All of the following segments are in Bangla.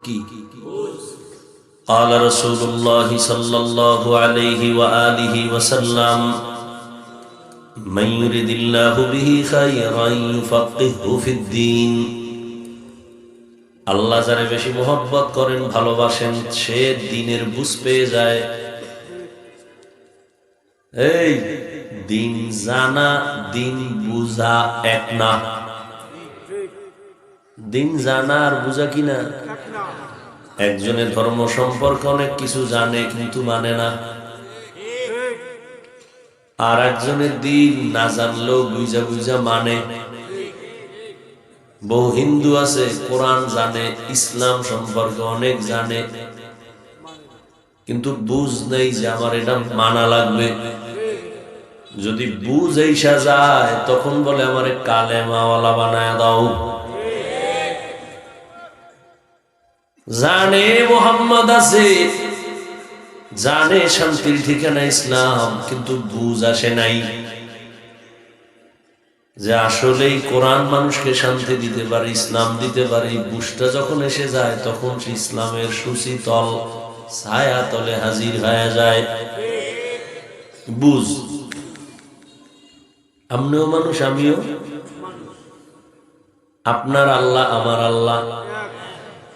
কি قال رسول الله صلى الله عليه وآله وسلم من يرد الله به خيرا يفقهه في الدين আল্লাহ যারে বেশি মোহব্বত করেন ভালোবাসেন সে দ্বীনের বুঝ পেয়ে যায়। এই দিন জানা দিন বুঝা এক না। দিন জানা আর বুঝা কিনা একজনের ধর্ম সম্পর্কে অনেক কিছু জানে কিন্তু মানে না, আর একজনের দিন না জানলেও বুঝা বুঝা মানে। বহু হিন্দু আছে কোরআন জানে, ইসলাম সম্পর্কে অনেক জানে, কিন্তু বুঝ নেই যে আমার এটা মানা লাগবে। যদি বুঝ এসা যায় তখন বলে আমারে কালেমাওয়ালা বানায় দাও। জানে মোহাম্মদ আছে, জানে শান্তির ঠিকানা ইসলাম, কিন্তু বুঝ আসে নাই যে আসলেই কোরআন মানুষকে শান্তি দিতে পারে, ইসলাম দিতে পারে। বুঝটা যখন এসে যায় তখন সে ইসলামের সুশীতল ছায়া তলে হাজির হয়ে যায়। বুঝ, আপনিও মানুষ আমিও, আপনার আল্লাহ আমার আল্লাহ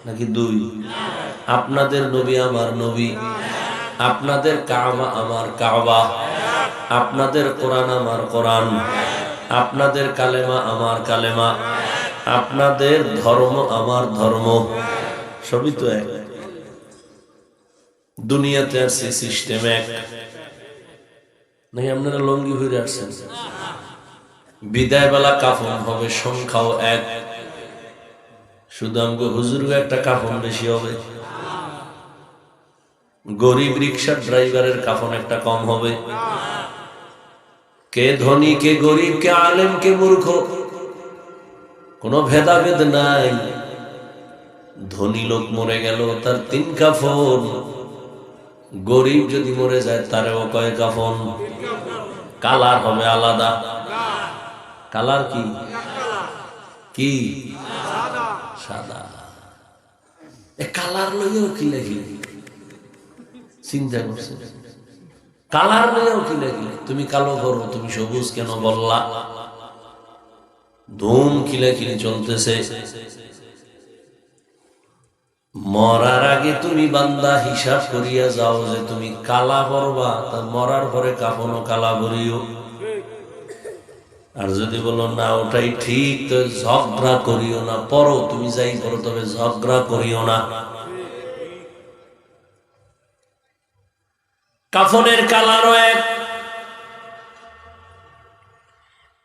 নাকি দুই? আপনাদের নবী আমার নবী, আপনাদের কাবা আমার কাবা, আপনাদের কোরআন আমার কোরআন, আপনাদের কালেমা আমার কালেমা, আপনাদের ধর্ম আমার ধর্ম, সবই তো এক। দুনিয়াতে আসছে সিস্টেম এক নাকি? আপনারা লঙ্গি হয়ে আসছেন, বিদায় বেলা কাফন হবে সংখ্যাও এক, শুধু আমাকে হুজুর একটা কাফন বেশি হবে। গরিব রিক্সার ড্রাইভারের কাফন একটা কম হবে। কে ধনী কে গরিব, কে আলেম কে মূর্খ, কোনো ভেদাভেদ নাই। ধনী লোক মরে গেল তার 3 কাফন, গরিব যদি মরে যায় তারও কয় কাফন। কালার হবে আলাদা। কালার কি কি? সাদা। কালার লইও কি লাগি চিন্তা করছে? কালার লইও কি লাগি? তুমি কালো করো, তুমি সবুজ কেন বললা? ধুম খিলাখিলি চলতেছে। মরার আগে তুমি বান্দা হিসাব করিয়া যাও যে তুমি কালা পরবা, তা মরার পরে কাফনও কালা ভরিও। আর যদি বলো না ওটাই ঠিক, তো ঝগড়া করিও না, পড়ো তুমি যাই পড়ো, তবে ঝগড়া করিও না। কাফনের কালারও এক,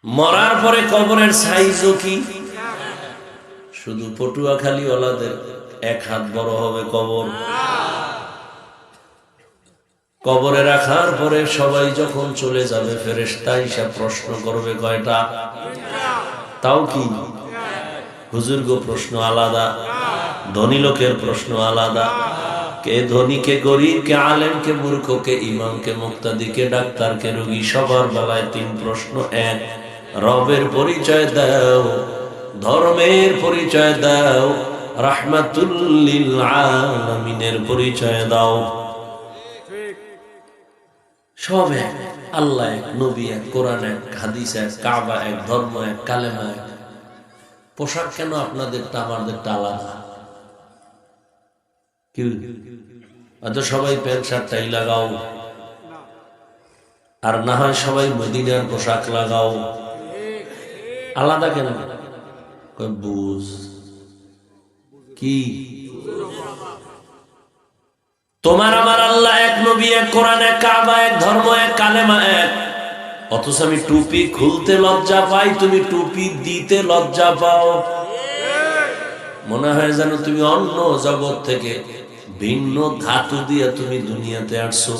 মরার পরে কবরের সাইজও কি? শুধু পটুয়াখালী ওয়ালাদের 1 হাত বড় হবে কবর। কবরে রাখার পরে সবাই যখন চলে যাবে ফেরেশতা এসে প্রশ্ন করবে কয়টা? তাও কি হুজুর গো প্রশ্ন আলাদা, ধনী লোকের প্রশ্ন আলাদা। কে ধনী কে গরিব, কে আলেম কে মূর্খ, কে ইমাম কে মুক্তাদি, কে ডাক্তার কে রোগী, সবার বেলায় 3 প্রশ্ন এক। রবের পরিচয় দাও, ধর্মের পরিচয় দাও, রাহমাতুল লিল আলামিনের পরিচয় দাও। সব এক, আল্লাহ এক, নবী এক, কোরআন এক, হাদিস এক, কাবা এক, ধর্ম এক, কালেমা এক। পোশাক কেন আপনাদেরটা আমাদেরটা আলাদা? কি হয়তো সবাই প্যান্ট শার্টটাই লাগাও, আর না হয় সবাই মদিনার পোশাক লাগাও। আলাদা কেন? বুঝ কি? তোমার আমার আল্লাহ এক, নবী এক, কোরআন এক, কাবা এক, ধর্ম এক, কালেমা এক। অথচ আমি টুপি খুলতে লজ্জা পাই, তুমি টুপি দিতে লজ্জা পাও। মনে হয় যেন তুমি অন্য জগৎ থেকে ভিন্ন ধাতু দিয়ে তুমি দুনিয়াতে আসছো।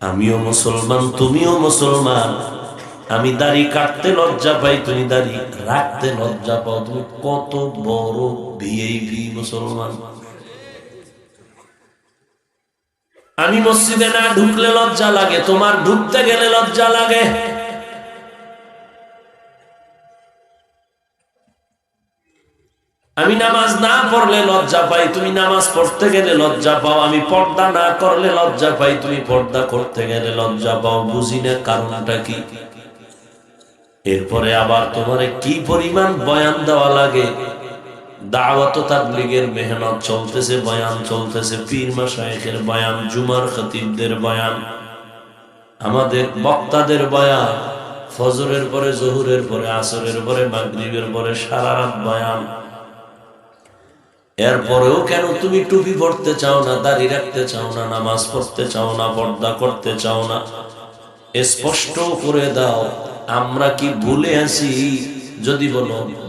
আমিও মুসলমান, তুমিও মুসলমান। আমি দাড়ি কাটতে লজ্জা পাই, তুমি দাড়ি রাখতে লজ্জা পাও। তুমি কত বড় ভিআইপি মুসলমান। আমি মসজিদে না ঢুকলে লজ্জা লাগে, তোমার ঢুকতে গেলে লজ্জা লাগে। আমি নামাজ না পড়লে লজ্জা পাই, তুমি নামাজ পড়তে গেলে লজ্জা পাও। আমি পর্দা না করলে লজ্জা পাই, তুমি পর্দা করতে গেলে লজ্জা পাও। বুঝি না কারণটা কি। এরপরে আবার তোমারে কি পরিমাণ বয়ান দেওয়া লাগে। দাওয়াত ও তাবলীগের মেহনত চলতেছে, বয়ান চলতেছে, পীর মাশায়েখের বয়ান, জুমার খতিবদের বয়ান, আমাদের বক্তাদের বয়ান, ফজরের পরে, জোহরের পরে, আসরের পরে, মাগরিবের পরে সারা রাত বয়ান। এরপরেও কেন তুমি টুপি পড়তে চাও না, দাড়ি রাখতে চাও না, নামাজ পড়তে চাও না, পর্দা করতে চাও না? স্পষ্ট করে দাও। আমরা কি ভুলে আছি? যদি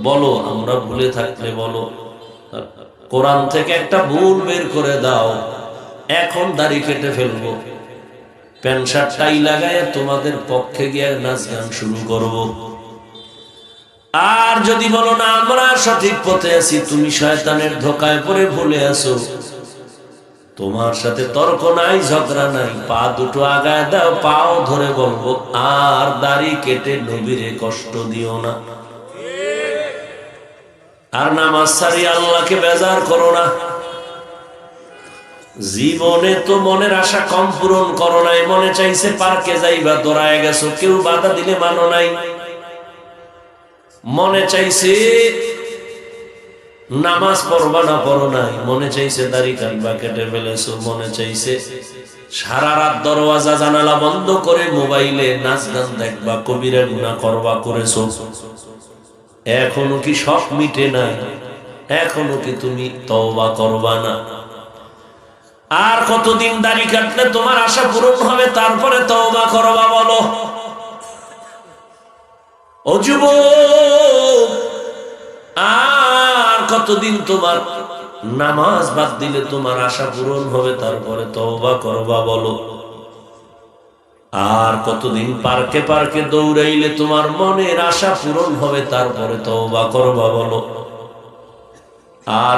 বলো আমরা ভুলে থাকলে বলো। কোরআন থেকে একটা ভুল বের করে দাও। এখন দাড়ি কেটে ফেলবো, প্যান্ট শার্ট টাই লাগায় তোমাদের পক্ষে গিয়ে নাচ গান শুরু করব। আর যদি বলো না আমরা সঠিক পথে আছি, তুমি শয়তানের ধোকায় পড়ে ভুলে আছো, তোমার সাথে তর্ক নাই, ঝগড়া নাই, পা দুটো আগায় দাও, পাও ধরে বলবো আর দাড়ি কেটে নবীরে কষ্ট দিও না। আর নামাজ ছাড়ি আল্লাহকে বেজার করো না। জীবনে তো মনের আশা কম পূরণ করো নাই। মনে চাইছে পার্কে যাইবা, দৌড়ায় গেছো, কেউ বাধা দিলে মানো নাই। মনে চাইছে নামাজ পড়বা না, পড়ো নাই। মনে চাইছে দাড়ি কাটবা, কেটে ফেলেছো। মনে চাইছে সারা রাত দরওয়াজা জানালা বন্ধ করে মোবাইলে নাচ গান দেখবা, কবিরা গুনাহ করবা, করেছো। এখনো কি সব মিটে নাই? এখনো কি তুমি তওবা করবা না? আর কতদিন দাড়ি কাটলে তোমার আশা পূরণ হবে, তারপরে তওবা করবা বলো? ও যুবক, আর কতদিন তোমার নামাজ বাদ দিলে তোমার আশা পূরণ হবে, তারপরে তওবা করবা বলো? আর কতদিন পার্কে পার্কে দৌড়াইলে তোমার মনের আশা পূরণ হবে, তারপরে তওবা করবা বলো? আর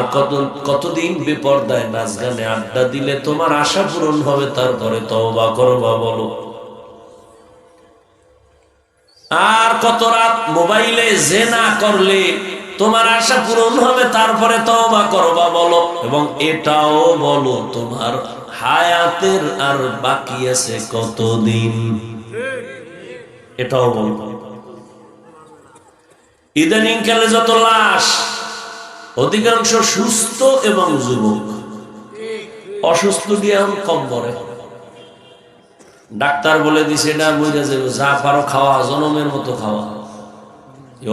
কতদিন বেপরদায় নাচ গানে আড্ডা দিলে তোমার আশা পূরণ হবে, তারপরে তওবা করবা বলো? আর কত রাত মোবাইলে জিনা করলে তোমার আশা পূরণ হবে, তারপরে তওবা করবা বলো? এবং এটাও বলো তোমার হায়াতের আর বাকি আছে কতদিন, এটাও বলো। ইদানিং কালে যত লাশ, অধিকাংশ সুস্থ এবং যুবক। অসুস্থ দিয়ে এখন কম পড়ে। ডাক্তার বলে দিছে না, মরে যাবে, যা পারো খাওয়া, জনমের মতো খাওয়া।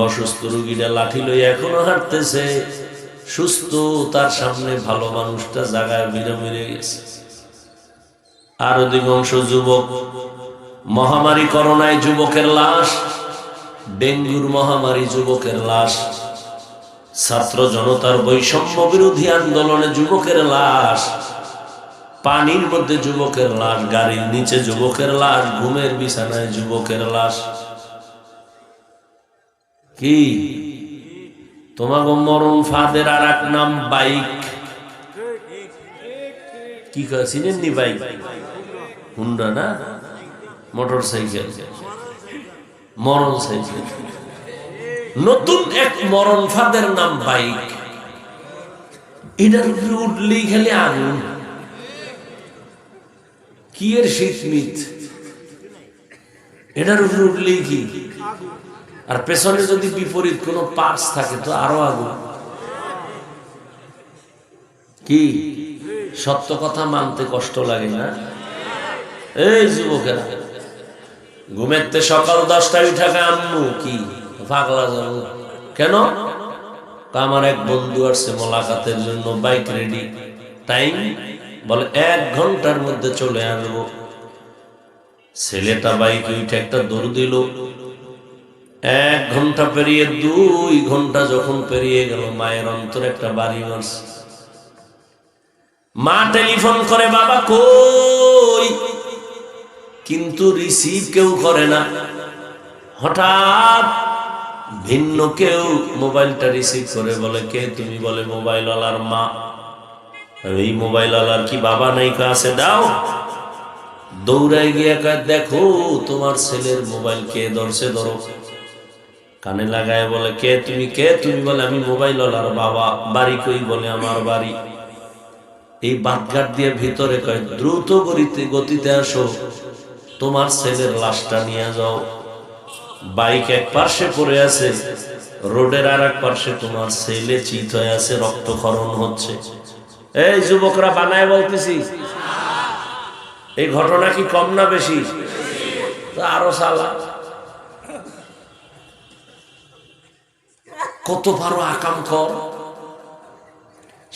অসুস্থ রোগীরা লাঠি লই এখনো হাঁটতেছে। সুস্থ তার সামনে ভালো মানুষটা জায়গায় মেরে গেছে। আর অধিকাংশ যুবক, মহামারী করোনায় যুবকের লাশ, ডেঙ্গুর মহামারী যুবকের লাশ, ছাত্র জনতার বৈষম্য বিরোধী আন্দোলনে যুবকের লাশ, পানির মধ্যে যুবকের লাশ, গাড়ির নিচে যুবকের লাশ, ঘুমের বিছানায় যুবকের লাশ। কি তোমাকে মরণ ফাঁদের আর এক নাম বাইক। কি চিনেননি বাইক? হুন্ডা না, মোটর সাইকেল, মরণ সাইকেল। নতুন এক মরণ ফাঁদের নাম বাইক। এটার উপরে উঠলেই খালি আগুন। কি এর শীতমিত, এটার উপরে উঠলেই কি। আর পেছনে যদি বিপরীত কোনো পার্স থাকে তো আরো আগুন। কি সত্য কথা মানতে কষ্ট লাগে না? এই যুবকেরা, ঘুমেতে সকাল 10টায় উঠা আম্মু কি পাগলা যাব কেন? আমার এক বন্ধু আসছে মোলাকাতের জন্য, বাইক রেডি, টাইম বলে 1 ঘন্টার মধ্যে চলে আসবো। ছেলেটা বাইক উঠে একটা দৌড় দিল। 1 ঘন্টা পেরিয়ে 2 ঘন্টা যখন পেরিয়ে গেল, মায়ের অন্তরে একটা বাড়ি মারছে। মা টেলিফোন করে, বাবা কই, কিন্তু রিসিভ কেউ করে না। হঠাৎ ভিন্ন কেউ মোবাইলটা রিসিভ করে, বলে কে তুমি? বলে মোবাইলওয়ালার মা। এই মোবাইলওয়ালার কি বাবা নাই? কাছে দাও। দৌড়াই গিয়ে দেখো তোমার ছেলের মোবাইল কে ধরছে, ধরো। কানে লাগায় বলে, কে তুমি? কে তুমি? বলে, আমি মোবাইল ওয়ালার বাবা। বাড়ি কই? বলে, আমার বাড়ি এই বাদঘাট দিয়ে ভিতরে। কয়, দ্রুত গতিতে আসো, তোমার ছেলের লাশটা নিয়ে যাও। বাইক এক পার্শ্বে পড়ে আছে, রোডের আর এক পার্শ্বে তোমার ছেলে চিত হয়ে আছে, রক্তক্ষরণ হচ্ছে। এই যুবকরা বানায় বলতেছি, এই ঘটনা কি কম না বেশি? তো আরো সালা কত ভালো আকাম কর।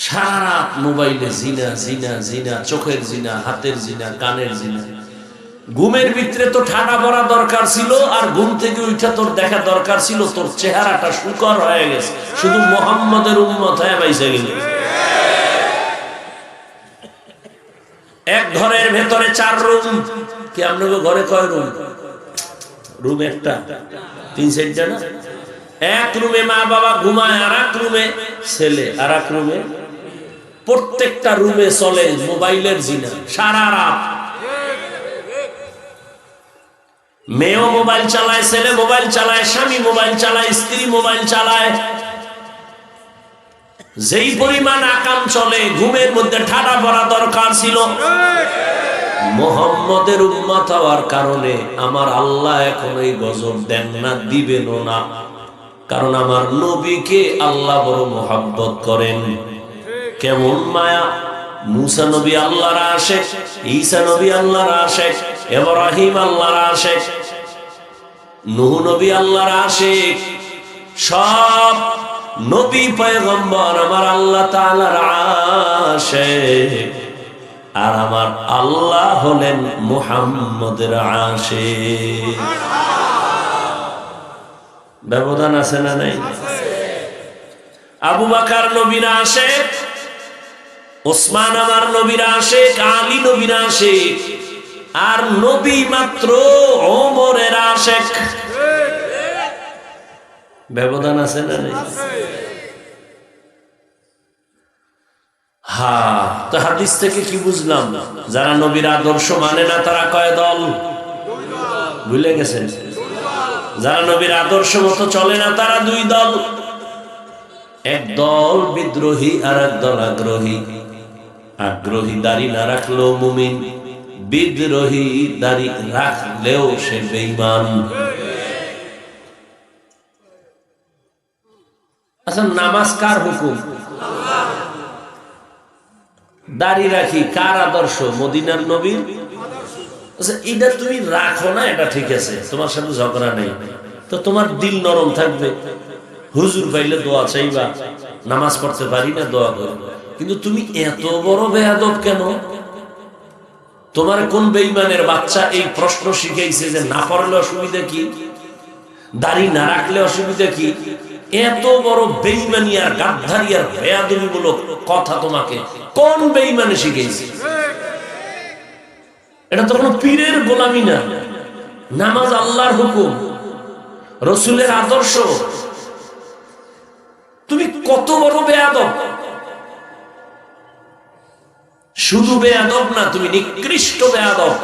সারা রাত মোবাইলে জিনা জিনা জিনা, চোখের জিনা, হাতের জিনা, কানের জিনা। ঘুমের ভিতরে তো ঠাডা পড়া দরকার ছিল, আর ঘুম থেকে উঠা তোর দেখা দরকার ছিল তোর চেহারাটা শুকর হয়ে গেছে, শুধু মোহাম্মদের উম্মত হয়ে বাইসে গেল। এক ঘরের ভেতরে 4 রুম। কি আপনাকে ঘরে কয় রুম? রুম একটা, 3 সেটটা না? এক রুমে মা বাবা ঘুমায়, আর এক রুমে ছেলে, আর এক রুমে। প্রত্যেকটা রুমে চলে মোবাইলের জিনা সারা রাত। মেয়েও মোবাইল চালায়, ছেলে মোবাইল চালায়, স্বামী মোবাইল চালায়, স্ত্রী মোবাইল চালায়। যেই পরিমাণ আকাম চলে, ঘুমের মধ্যে ঠাডা পড়া দরকার ছিল। মুহাম্মদের উম্মত হওয়ার কারণে আমার আল্লাহ এখন এই গজব দেন না, দিবেনও না। কারণ আমার নবীকে আল্লাহ বড় মোহাব্বত করেন। কেমন মায়া! মুসা নবী আল্লাহর আশিক, ঈসা নবী আল্লাহর আশিক, ইব্রাহিম আল্লাহর আশিক, নূহ নবী আল্লাহর আশিক। সব নবী পয়গম্বর আমার আল্লাহ তাআলার আশিক, আর আমার আল্লাহ হলেন মুহাম্মদের আশিক। ব্যবধান আছে না নাই? আবু বকর নবীর আশিক, ওসমান আমার নবীর আশিক, আলী নবীর আশিক, আর নবী মাত্র ওমরের আশিক। ব্যবধান আছে না নাই? হ্যাঁ, তো হাদিস থেকে কি বুঝলাম? যারা নবীর আদর্শ মানে না তারা কয় দল? ভুলে গেছেন? যারা নবীর আদর্শ মতো চলে না তারা 2 দল। এক দল বিদ্রোহী, আর এক দল আগ্রহী। আগ্রহী দাড়ি না রাখলেও মুমিন, বিদ্রোহী দাড়ি রাখলেও সে বেঈমান। আচ্ছা, নামাজ কার হুকুম? দাড়ি রাখি কার আদর্শ? মদিনার নবীর। আচ্ছা, এটা তুমি রাখো না, এটা ঠিক আছে, তোমার সাথে ঝগড়া নেই। তো তোমার দিল নরম থাকবে, হুজুর পাইলে দোয়া চাইবা, নামাজ পড়তে পারি না দোয়া করো। কিন্তু তুমি এত বড় বেয়াদব কেন? তোমার কোন বেঈমানের বাচ্চা এই প্রশ্ন শিখাইছে যে না পড়লে অসুবিধা কি, দাড়ি না রাখলে অসুবিধা কি? এত বড় বেঈমানি আর গাদ্দারি আর বেয়াদবিমূলক কথা তোমাকে কোন বেঈমানে শিখাইছে? এটা তো কোনো পীরের গোলামি না। নামাজ আল্লাহর হুকুম, রাসূলের আদর্শ। তুমি কত বড় বেয়াদব! শুধু বেয়াদব না, তুমি নিকৃষ্ট বেয়াদব।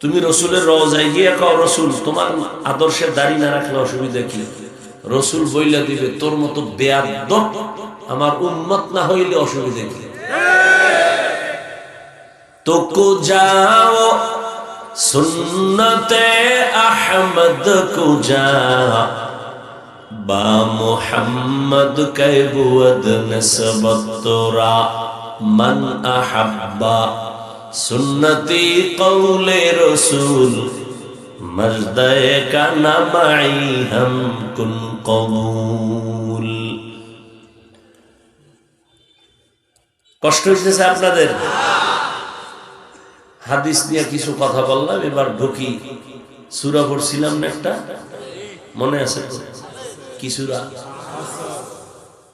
তুমি রাসূলের রওজায় গিয়ে কও, রাসূল তোমার আদর্শের দাড়ি না রাখলে অসুবিধা কি? রাসূল বইলা দিবে, তোর মতো বেয়াদব আমার উম্মত না হইলে অসুবিধা কি? তো কো যাও সুন্নতে আহমদ কো যা, বা মুহাম্মদ কে বুদ নসবত তোরা, মান আহাব্বা সুন্নতি কৌলে রসুল, মজদে কা নামাই হাম কুন কবুল। কষ্ট হইতেছে আপনাদের? হাদিস নিয়ে কিছু কথা বললাম, এবার ঢুকি। সূরা পড়ছিলাম না একটা, মনে আছে? কি সূরা?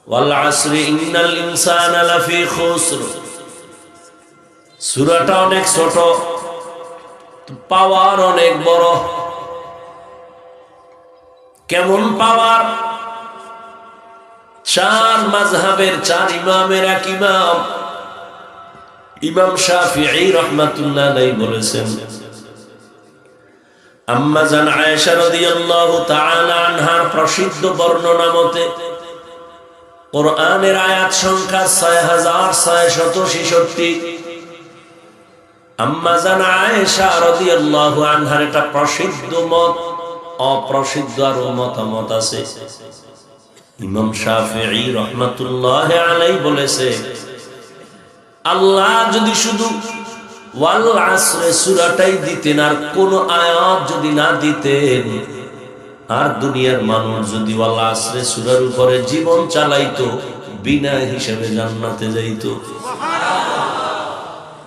ওয়াল আসরি ইন্নাল ইনসানা লাফি খুসর। সূরাটা অনেক ছোট, পাওয়ার অনেক বড়। কেমন পাওয়ার? 4 মাযহাবের 4 ইমামের এক ইমাম, ইমাম শাফিঈ রাহমাতুল্লাহ আলাইহি বলেছেন, আম্মা জান আয়েশা রাদিয়াল্লাহু তাআলা আনহার প্রসিদ্ধ বর্ণনা মতে কোরআনের আয়াত সংখ্যা 6666। আম্মা জান আয়েশা রাদিয়াল্লাহু আনহার এটা প্রসিদ্ধ মত, অপ্রসিদ্ধ আরো মতামত আছে। ইমাম শাফিঈ রাহমাতুল্লাহি আলাইহি বলেছে, আল্লাহ যদি শুধু ওয়াল আসরে সূরাটাই দিতেন আর কোন আয়াত যদি না দিতেন, আর দুনিয়ার মানুষ যদি ওয়াল আসরে সূরার উপরে জীবন চালাইতো, বিনা হিসেবে জান্নাতে যাইতো।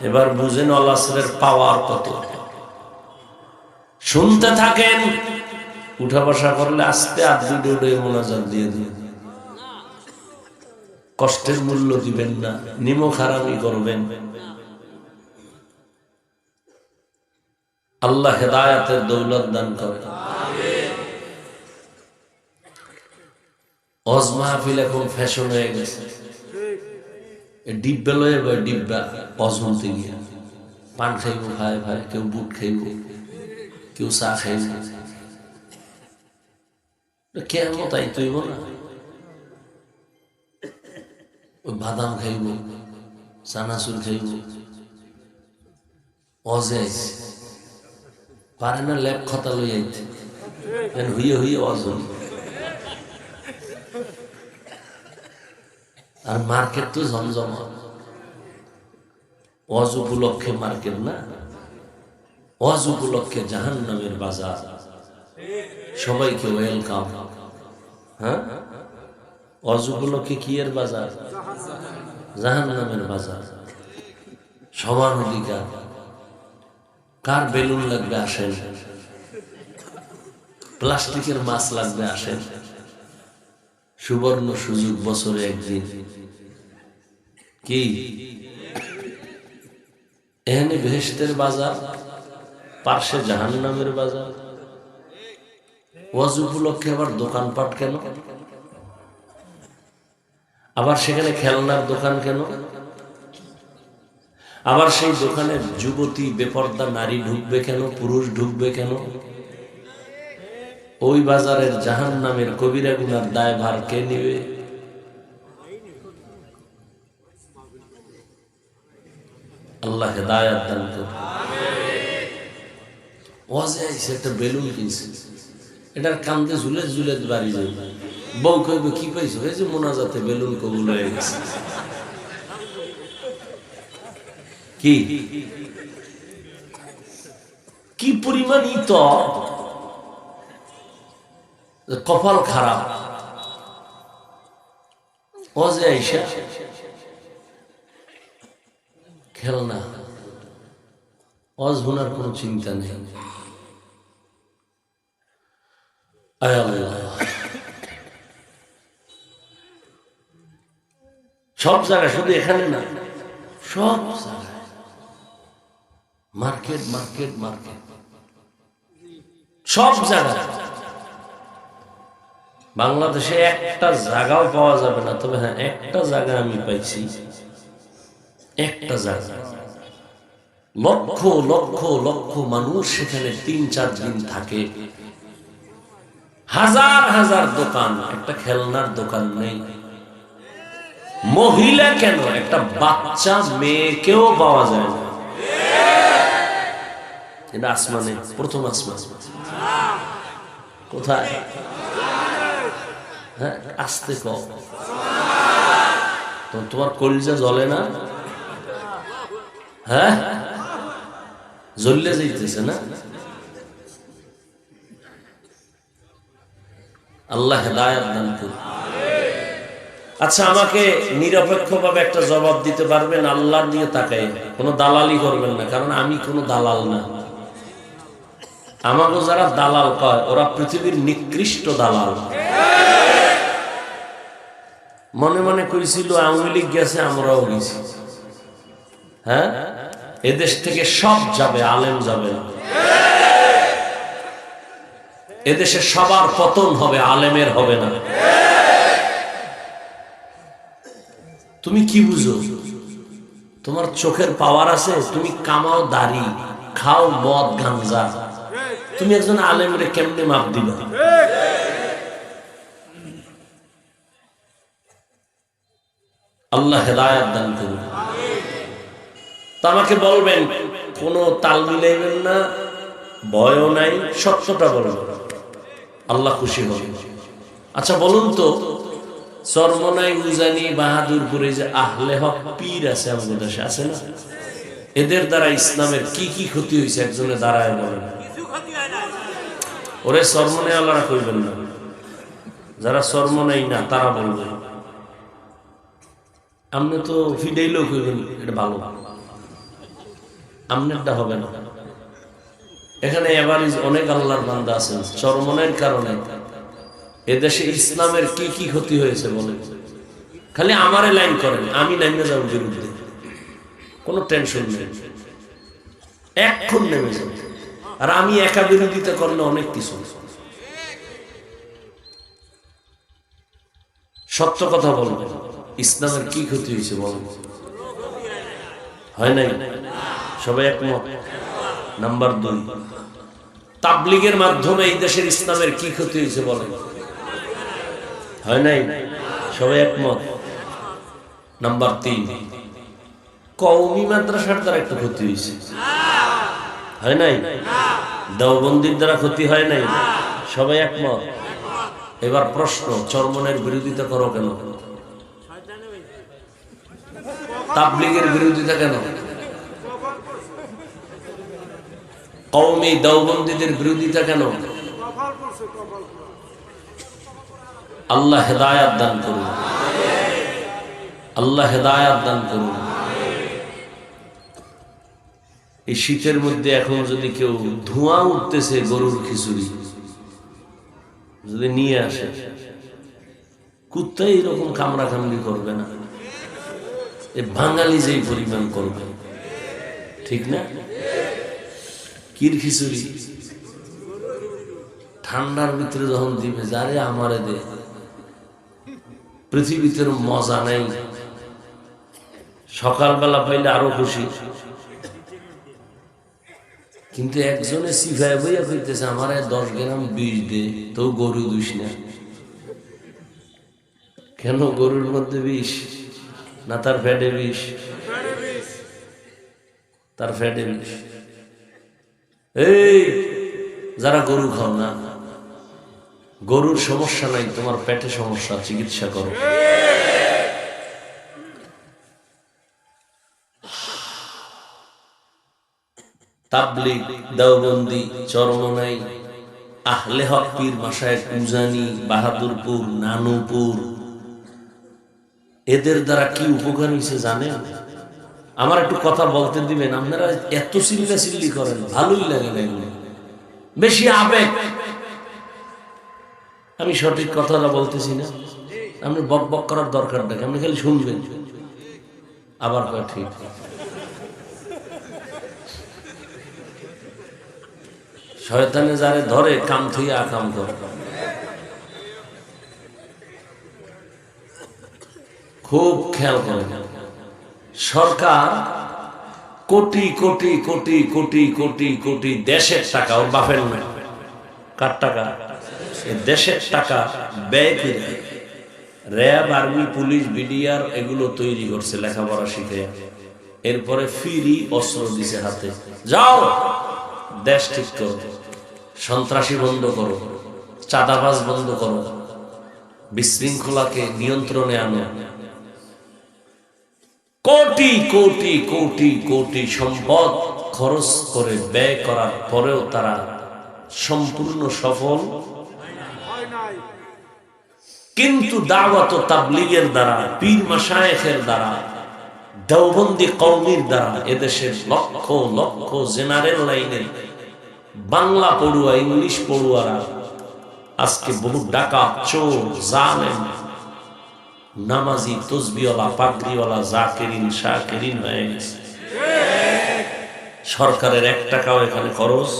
এবার বুঝেন ওয়াল আসরের পাওয়ার কত। শুনতে থাকেন, উঠা বসা করলে আস্তে আধুডে উঠে মোনাজাত দিয়ে দিন। কষ্টের মূল্য দিবেন না, নিমক হারামি করবেন। আল্লাহ হেদায়েতের দৌলত দান করেন। ওয়াজ মাহফিল এখন ফ্যাশন হয়ে গেছে। ডিব্বা লয়ে ডিব্বা ওয়াজ শুনতে গিয়ে পান খাইব, ভাই ভাই, কেউ বুট খাইব, কেউ চা খাইব। কেমন তাই তৈব না, ওই বাদাম খাইব, চানাচুর খাইব, ওয়াজে আইছে পারে না, লেপ খতা লই আইতে হইয়ে হইয়ে ওয়াজ। আর মার্কেট তো জমজমা, ওয়াজ উপলক্ষে মার্কেট না, ওয়াজ উপলক্ষে জাহান্নামের বাজার। সবাইকে ওয়েলকাম। হ্যাঁ, ওয়াজ উপলক্ষে কি এর বাজার? জাহান্নামের বাজার। সবার অধিকার। কার বেলুন লাগবে আসেন, প্লাস্টিকের মাছ লাগবে আসেন। সুবর্ণ সুযোগ, বছরে একদিন। কি এখানে বেহেশতের বাজার, পার্শ্বে জাহান্নামের বাজার। ওয়াজ উপলক্ষে আবার দোকানপাট কেন? আবার সেখানে খেলনার দোকান কেন? আবার সেই দোকানে যুবতী বেপর্দা নারী ঢুকবে কেন? পুরুষ ঢুকবে কেন? ওই বাজারের জাহান্নামের কবিরা গুনার দায়ভার কে নিবে? আল্লাহ হেদায়েত দান করুন। ওয়াজে আইছে, একটা বেলুন কিনছে, এটার কান্দে ঝুলে ঝুলে বাড়ি যাবে। বউ কইব, কি পাইছো? এই যে মোনাজাতে বেলুন কবুল হয়ে গেছে। কি কি পরিমাণ ইত, কপাল খারাপ। ওয়াজে আইসা খেলনা, ওয়াজ শোনার কোনো চিন্তা নেই। আয় আল্লাহ, সব জায়গায়, শুধু এখানে না, সব জায়গায় মার্কেট মার্কেট মার্কেট, সব জায়গায়। বাংলাদেশে একটা জায়গাও পাওয়া যাবে না, তবে হ্যাঁ একটা জায়গা আমি পাইছি, একটা জায়গা লক্ষ লক্ষ লক্ষ মানুষ সেখানে ৩-৪ দিন থাকে। হাজার হাজার দোকান, একটা খেলনার দোকান নেই। মহিলা কেন, একটা বাচ্চা মেয়েকেও পাওয়া যায় না। এটা আসমানে, প্রথম আসমান। কোথায়? হ্যাঁ, আসতে কও। তোমার কলিজা জ্বলে না? হ্যাঁ, জ্বললে যাইতেছে না? আল্লাহ হেদায়েত দান করুন। আচ্ছা, আমাকে নিরপেক্ষভাবে একটা জবাব দিতে পারবেন? আল্লাহর দিকে তাকাই, কোনো দালালি করবেন না, কারণ আমি কোনো দালাল না। আমাকে যারা দালাল কয়, ওরা পৃথিবীর নিকৃষ্ট দালাল। মনে মনে করেছিল আওয়ামী লীগ গেছে, আমরাও গেছি। হ্যাঁ, এদেশ থেকে সব যাবে, আলেম যাবে না। এদেশে সবার পতন হবে, আলেমের হবে না। তুমি কি বুঝো? তোমার চোখের পাওয়ার আছে, তুমি কামাও দাড়ি, খাও মদ গাঞ্জা, তুমি একজন আলেমরে কেমনে মাপ দিবা? আল্লাহ হেদায়েত দান করুন। তো আমাকে বলবেন, কোনো তাল মিলাইবেন না, ভয়ও নাই, সত্যটা বলবেন, আল্লাহ খুশি হবেন। আচ্ছা বলুন তো, চরমনাই, উজানি, বাহাদুরপুরে যে আহলে হক পীর আছে আমাদের দেশে, আছে না? এদের দ্বারা ইসলামের কি কি ক্ষতি হয়েছে একজনে দাঁড়ায় বলেন? ওরে চরমনাই আল্লাহরা কইবেন না, যারা চরমনাই না তারা বলবেন। আপনি তো ফিডাইলেও কইবেন এটা ভালো, আমনেরটা হবে না। এখানে এবার অনেক আল্লাহর বান্দা আছেন, চরমনের কারণে এদেশে ইসলামের কি কি ক্ষতি হয়েছে বলেন। খালি আমারে লাইন করেন, আমি নেমে যাব বিরুদ্ধে, কোনো টেনশন নেই, এখন নেমে যাব। আর আমি একা বিরোধিতা করলে অনেক কিছু। সত্য কথা বলবেন, ইসলামের কি ক্ষতি হয়েছে বলেন? হয় নাই? সবাই একমত? নাম্বার 2, তাবলীগের মাধ্যমে এই দেশের ইসলামের কি ক্ষতি হয়েছে বলেন? হয় নাই? সবাই একমত? নাম্বার 3, কওমি মাদ্রাসার দ্বারা একটু ক্ষতি হয়েছে, হয় নাই? দেওবন্দির দ্বারা ক্ষতি হয় নাই? সবাই একমত? এবার প্রশ্ন, চরমনের বিরোধিতা করো কেন? তাবলীগের বিরোধিতা কেন? কওমি দেওবন্দীদের বিরোধিতা কেন? আল্লাহ হেদায়েত দান করুন, আল্লাহ হেদায়েত দান করুন। এই শীতের মধ্যে এখন যদি কেউ ধোঁয়া উঠতেছে গরুর খিচুড়ি যদি নিয়ে আসে, কুত্তাই এরকম কামড়া কামড়ি করবে না, এ বাঙালি যেই পরিমাণ করবে, ঠিক না? কির খিচুড়ি ঠান্ডার ভিতরে যখন দিবে, যারে আমারে দে, পৃথিবীতে মজা নাই। সকালবেলা পাইলে আরো খুশি, কিন্তু একজনে সিফায় বইয়া কইতেছে আমার 10 গ্রাম বিষ দে, তো গরু দুষ না কেন? গরুর মধ্যে বিষ না তার ফ্যাটে বিষ? তার ফ্যাটে বিষ। এই যারা গরু খাও না, গরুর সমস্যা নাই, তোমার পেটে সমস্যা, চিকিৎসা করো। তাবলীগ, দেওবন্দি, চরমনাই, আহলে হক পীর মাশায়েখ, উজানি, বাহাদুরপুর, নানুপুর, এদের দ্বারা কি উপকার হয়েছে জানেন? আমার একটু কথা বলতে দিবেন? আপনারা এত চিল্লা চিল্লি করেন, ভালোই লাগে না এগুলো, বেশি আবেগ। আমি সঠিক কথাটা বলতেছি না, আপনি বক বক করার দরকার নেই, আপনি খালি শুনবেন। আবার কয় ঠিক, শয়তানে যারে ধরে কাম থুই আকাম করে। খুব খেয়াল করেন, সরকার কোটি কোটি কোটি কোটি কোটি কোটি দেশের টাকা, ওর বাপের নয়, কার টাকা? দেশের টাকা ব্যয় করে র্যাব, আর্মি, পুলিশ, বিডিআর এগুলো তৈরি করছে, লেখাপড়া শিখে। এরপরে ফ্রি অস্ত্র দিছে হাতে, যাও দেশ ঠিক করো, সন্ত্রাসী বন্ধ করো, চাঁদাবাজ বন্ধ করো, বিশৃঙ্খলাকে নিয়ন্ত্রণে আনো। কোটি কোটি কোটি কোটি সম্পদ খরচ করে ব্যয় করার পরেও তারা সম্পূর্ণ সফল। কিন্তু দাওয়াত ও তাবলীগের দ্বারা, পীর মাশায়েখের দ্বারা, দেওবন্দি কওমির দ্বারা এদেশের লক্ষ লক্ষ জেনারেল লাইনের বাংলা পড়ুয়া, ইংলিশ পড়ুয়ারা আজকে বহু ডাকাত, চোর, জালেম, নামাজি, তসবিওয়ালা, পাগড়িওয়ালা, জাকিরিন, শাকিরিন হয়ে গেছে। সরকারের 1 টাকাও এখানে খরচ।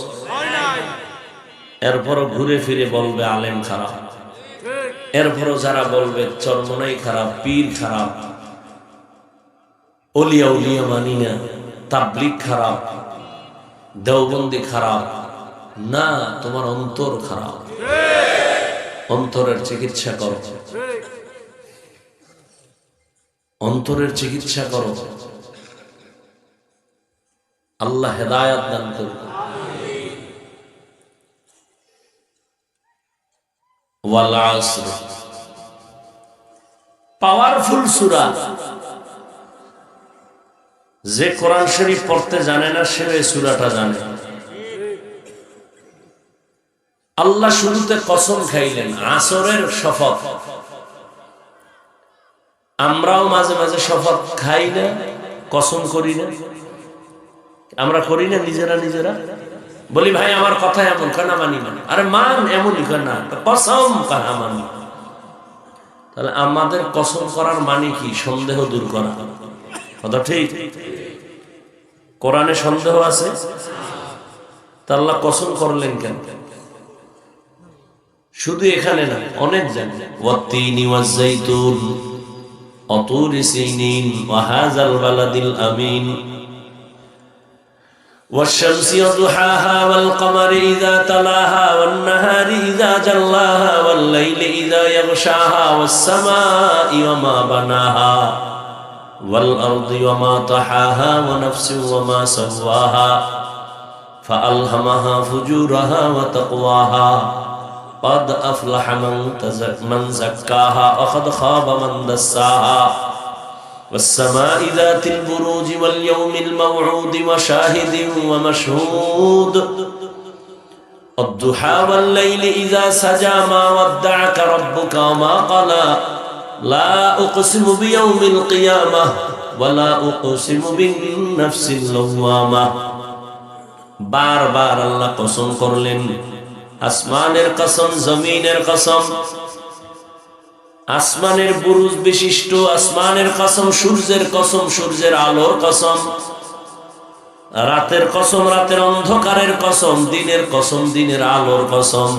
এরপরও ঘুরে ফিরে বলবে আলেম খারাপ, এরপরও যারা বলবে চরমনাই খারাপ, পীর খারাপ, ওলিয়া উলিয়া মানি না, তাবলীগ খারাপ, দেওবন্দি খারাপ, না, তোমার অন্তর খারাপ, অন্তরের চিকিৎসা করো, অন্তরের চিকিৎসা করো। আল্লাহ হেদায়াত দান করুন। ওয়াল আসর, পাওয়ারফুল সূরা। যে কোরআন শরীফ পড়তে জানে না সে এই সূরাটা জানে। আল্লাহ শুরুতে কসম খাইলেন, আসরের শপথ। আমরাও মাঝে মাঝে শপথ খাই না, কসম করি না। আমরা করি না নিজেরা নিজেরা? বলি ভাই আমার কথা এমন, কেন মানি না? আরে মান এমনই না, কসম কাহা মানি। তাহলে আমাদের কসম করার মানে কি? সন্দেহ দূর করা, কথা ঠিক? কোরআনে সন্দেহ আছে, তা আল্লাহ কসম করলেন কেন? শুধু এখানে না, অনেক জায়গায়। ওয়াত্তিনি ওয়াজ-যাইতুন ওয়া তুরি সিনিন ওয়া হাযাল বালাদিল আমিন ওয়াশ-শামসি ওয়া দুহাহা ওয়াল কমারি ইযা তালাহা ওয়ান নাহারি ইযা জাল্লাহা ওয়াল লাইলি ইযা ইয়াগশাহা ওয়াস-সামাই ওয়া মা বানাহা ওয়াল আরদি ওয়া মা তাহাহা ওয়া নাফসিন ওয়া মা সাওয়াহা ফাআলহামাহা ফুজুরাহা ওয়া তাকওয়াহা قد أفلح من زكاها وقد خاب من دساها والسماء ذات البروج واليوم الموعود وشاهد ومشهود والضحى والليل إذا سجى ما ودعك ربك وما قلى لا أقسم بيوم القيامة ولا أقسم بالنفس اللوامة بار بار الله قسم করলেন আসমানের কসম, জমিনের কসম। আসমানের বুরুজ বিশিষ্ট আসমানের কসম, সূর্যের কসম, সূর্যের আলোর কসম। রাতের কসম, রাতের অন্ধকারের কসম। দিনের কসম, দিনের আলোর কসম।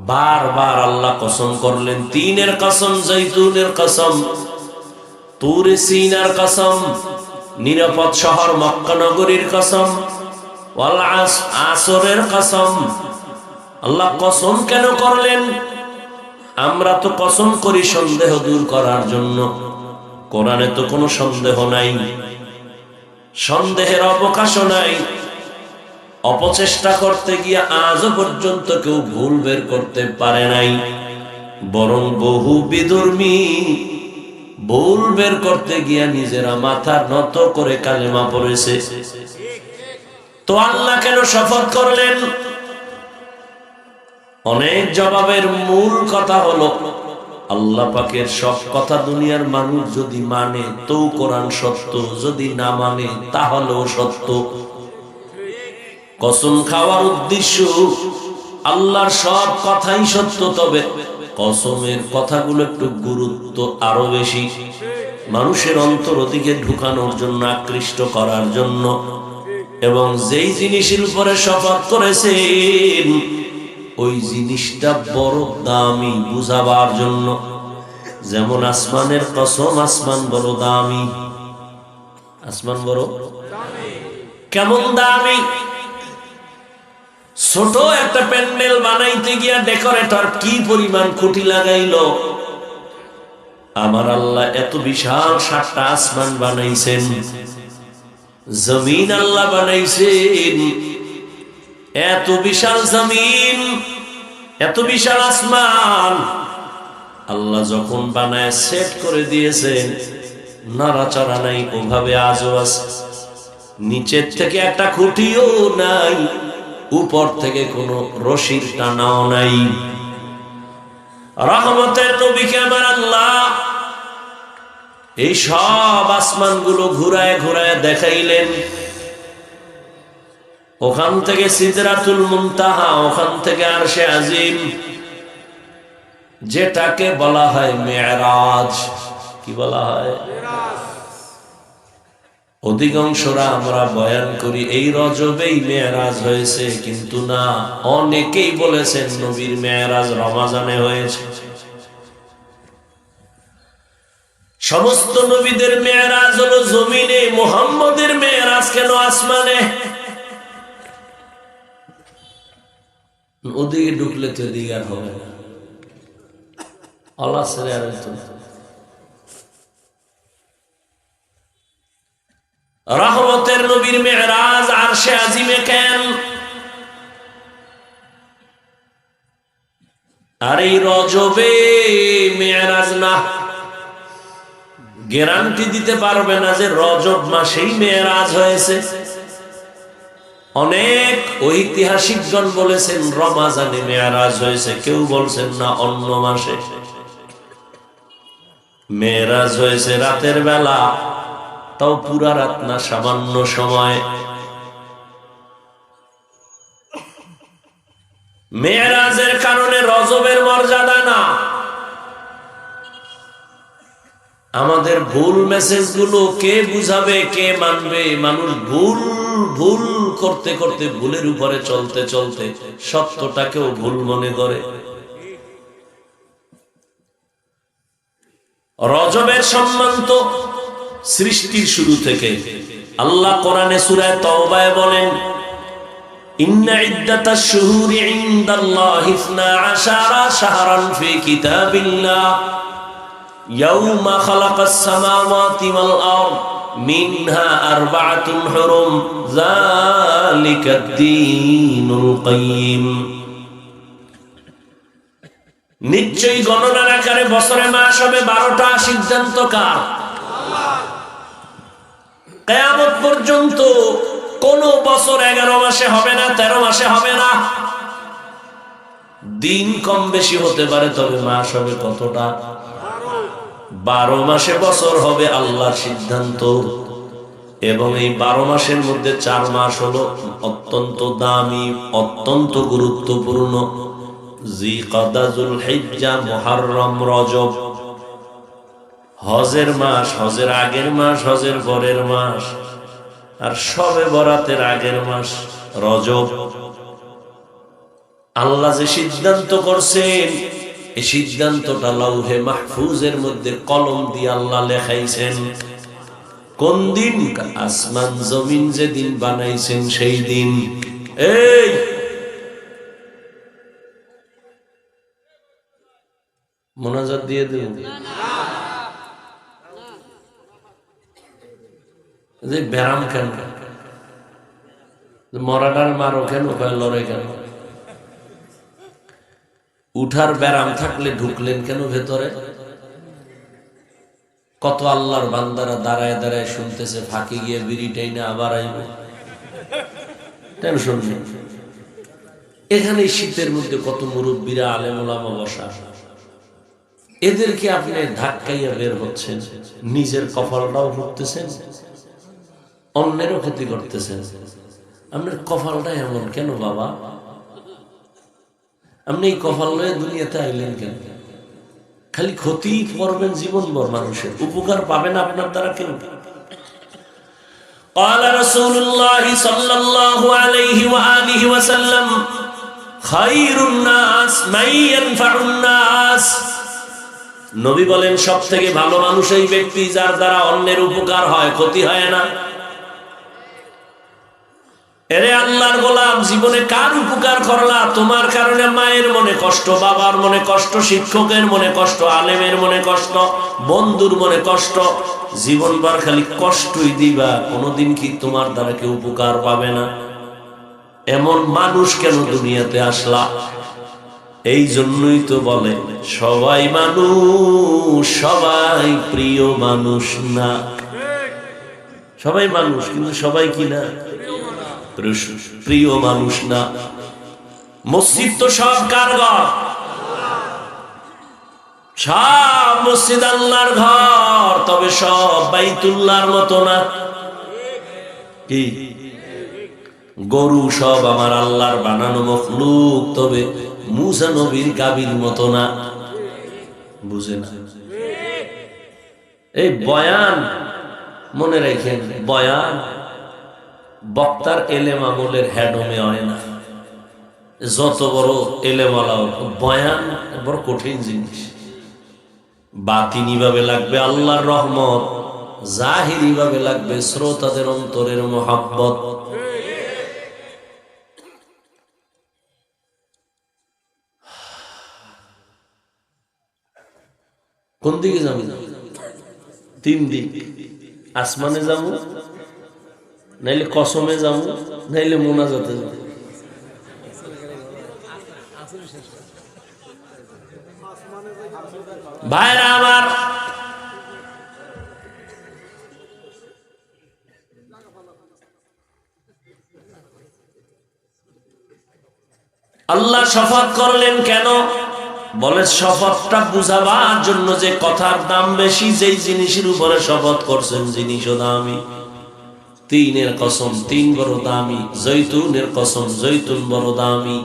বারবার আল্লাহ কসম করলেন। তিনের কসম, জৈতুনের কসম, তুরে সিনার কসম, নিরাপদ শহর মক্কা নগরীর কসম, ওয়াল আসরের কসম। আল্লাহ কসম কেন করলেন? আমরা তো কসম করি সন্দেহ দূর করার জন্য। কোরআনে তো কোনো সন্দেহ নাই, সন্দেহের অবকাশও নাই। অপচেষ্টা করতে গিয়ে আজও পর্যন্ত কেউ ভুল বের করতে পারে নাই, বরং বহু বিধর্মী ভুল বের করতে গিয়া নিজেরা মাথা নত করে কালেমা পড়েছে। তো আল্লাহ কেন শপথ করলেন? অনেক জবাবের মূল কথা হলো, আল্লাহ পাকের সব কথা দুনিয়ার মানুষ যদি মানে তো কোরআন সত্য, যদি না মানে তাহলেও সত্য। কসম খাওয়ার উদ্দেশ্য আল্লাহর সব কথাই সত্য, তবে কসমের কথাগুলো একটু গুরুত্ব আরো বেশি, মানুষের অন্তর দিকে ঢুকানোর জন্য, আকৃষ্ট করার জন্য। এবং যেই জিনিসের উপরে শপথ করেছেন ওই জিনিসটা বড় দামি বুঝাবার জন্য। যেমন আসমানের কসম, আসমান বড় দামি। আসমান বড় কেমন দামি? ছোট একটা প্যান্ডেল বানাইতে গিয়া ডেকোরেটর কি পরিমাণ খুঁটি লাগাইলো। আমার আল্লাহ এত বিশাল 7টা আসমান বানাইছেন, জমিন আল্লাহ বানাইছেন। এত বিশাল জমিন, এত বিশাল আসমান আল্লাহ যখন বানায় সেট করে দিয়েছেন, নাড়াচাড়া নাই, ওভাবে আজও আছে। নিচের থেকে একটা খুঁটিও নাই, উপর থেকে কোনো রশির টানাও নাই। রহমতের নবীকে আমার আল্লাহ এই সব আসমানগুলো ঘুরায় ঘুরায় দেখাইলেন। ওখান থেকে সিদরাতুল মুনতাহা, ওখান থেকে আরশে আজিম, যেটাকে বলা হয় মেরাজ। কি বলা হয়? অধিকাংশরা আমরা বয়ান করি এই রজবেই মেরাজ হয়েছে, কিন্তু না, অনেকেই বলেছেন নবীর মেরাজ রমাজানে হয়েছে। সমস্ত নবীদের মেরাজ হলো জমিনে, মুহাম্মদের মেরাজ কেন আসমানে? ওদিকে ঢুকলে তো এদিকে আর হবে না, আল্লাহ ছেড়ে আর হইতো না। রহমতের নবীর মেরাজ আরশে আজিমে কেন? আর এই রজবে মেরাজ না, গ্যারান্টি দিতে পারবে না যে রজব মাসেই মেরাজ হয়েছে। অনেক ঐতিহাসিকগণ বলেছেন রমাজানে মেরাজ হয়েছে, কেউ বলছেন না অন্য মাসে। মেরাজ হয়েছে রাতের বেলা, তাও পুরা রাত না, সামান্য সময়। মেরাজের কারণে রজবের মর্যাদা না। আমাদের ভুল মেসেজ গুলো কে বুঝাবে, কে মানবে? মানুষ ভুল ভুল করতে করতে, ভুলের উপরে চলতে চলতে সত্যটাকেও ভুল মনে করে। রজবের সম্মান তো সৃষ্টির শুরু থেকে। আল্লাহ কোরআনে সূরা তাওবায় বলেন, ইন্না ইদ্দাতাশ শুহুরি ইনদাল্লাহি 12 শাহরান ফি কিতাবিল্লাহ ইয়াউমা খালাকাস সামাওয়াতি ওয়াল আরদ মিনহা আরবাআতুন হুরুম যালিকাদ-দীনুল কাইয়্যিম। নিশ্চয়ই গণনার আকারে বছরে মাস হবে 12টা। সিদ্ধান্ত কার? কিয়ামত পর্যন্ত কোন বছর 11 মাসে হবে না, 13 মাসে হবে না। দিন কম বেশি হতে পারে, তবে মাস হবে কতটা? 12 মাসে বছর হবে, আল্লাহর সিদ্ধান্ত। এবং এই 12 মাসের মধ্যে 4 মাস হলো অত্যন্ত দামি, অত্যন্ত গুরুত্বপূর্ণ। জিলকাদা, যুলহিজ্জা, মুহররম, রজব। হজের মাস, হজের আগের মাস, হজের পরের মাস, আর শবে বরাতের আগের মাস রজব। আল্লাহ যে সিদ্ধান্ত করছেন, এই সিদ্ধান্তটা লাউহে মাহফুজের মধ্যে কলম দিয়ে আল্লাহ লেখাইছেন। কোন দিন? আসমান জমিন যেদিন বানাইছেন সেই দিন। এই মোনাজাত দিয়ে দেব যে ব্যারাম কেন? মরাটার মারো কেন? লড়াই কেন? উঠার ব্যারাম থাকলে ঢুকলেন কেন ভেতরে? কত আল্লাহর বান্দারা দাঁড়ায় দাঁড়ায় শুনতেছে, ফাঁকি গিয়ে বিড়ি টাইনে আবার আইব, টেনশন নেই। এখানে শীতের মধ্যে কত মুরব্বীরা, আলেম ওলামা বসা, এদেরকে আপনি ধাক্কাইয়া বের হচ্ছেন, নিজের কপালটাও ভুগতেছেন, অন্যেরও ক্ষতি করতেছেন। আপনার কপালটা এমন কেন বাবা? আপনি এই কপাল লয়ে দুনিয়াতে আইলেন কেন? খালি ক্ষতি করবেন জীবনভর, মানুষের উপকার পাবেন আপনার দ্বারা কেউ। قال رسول الله صلى الله عليه وآله وسلم خير الناس من ينفع الناس। নবী বলেন, সবথেকে ভালো মানুষ এই ব্যক্তি যার দ্বারা অন্যের উপকার হয়, ক্ষতি হয় না। এরে আল্লাহর গোলাম, জীবনে কার উপকার করলা? তোমার কারণে মায়ের মনে কষ্ট, বাবার মনে কষ্ট, শিক্ষকের মনে কষ্ট, আলেমের মনে কষ্ট, বন্ধুর মনে কষ্ট। জীবনভর খালি কষ্টই দিবা, কোনোদিন কি তোমার দ্বারা কেউ উপকার পাবে না? এমন মানুষ কেন দুনিয়াতে আসলা? এই জন্যই তো বলে সবাই মানুষ, সবাই প্রিয় মানুষ না। সবাই মানুষ, কিন্তু সবাই কি না? প্রিয় মানুষ না। মসজিদ তো সব কার ঘর? সব মসজিদ আল্লাহর ঘর, তবে সব বাইতুল্লাহর মতো না। কি? গরু সব আমার আল্লাহর বানানো মখলুক, তবে মুসা নবীর গাভীর মতো না। বুঝে না? এই বয়ান মনে রাখেন, বয়ান বক্তার এলেম আমলের হ্যাডমে হয় না। যত বড় এলেমালাও, বয়ান বড় কঠিন জিনিস। বাতিনি ভাবে লাগবে আল্লাহর রহমত, জাহিরি ভাবে লাগবে শ্রোতাদের অন্তরের মোহাব্বত। কোন দিকে যাবো? তিন দিক। আসমানে যাবো, নাইলে কসমে যাবো, নাইলে মোনাজাতে যাবো। ভাইরা আমার, আল্লাহ শপথ করলেন কেন? বলে শপথটা বুঝাবার জন্য যে কথার দাম বেশি, যেই জিনিসের উপরে শপথ করছেন জিনিসও দামি। তিনের কসম, তিন বড় দামি। জৈতুনের কসম, জৈতুন বড় দামি।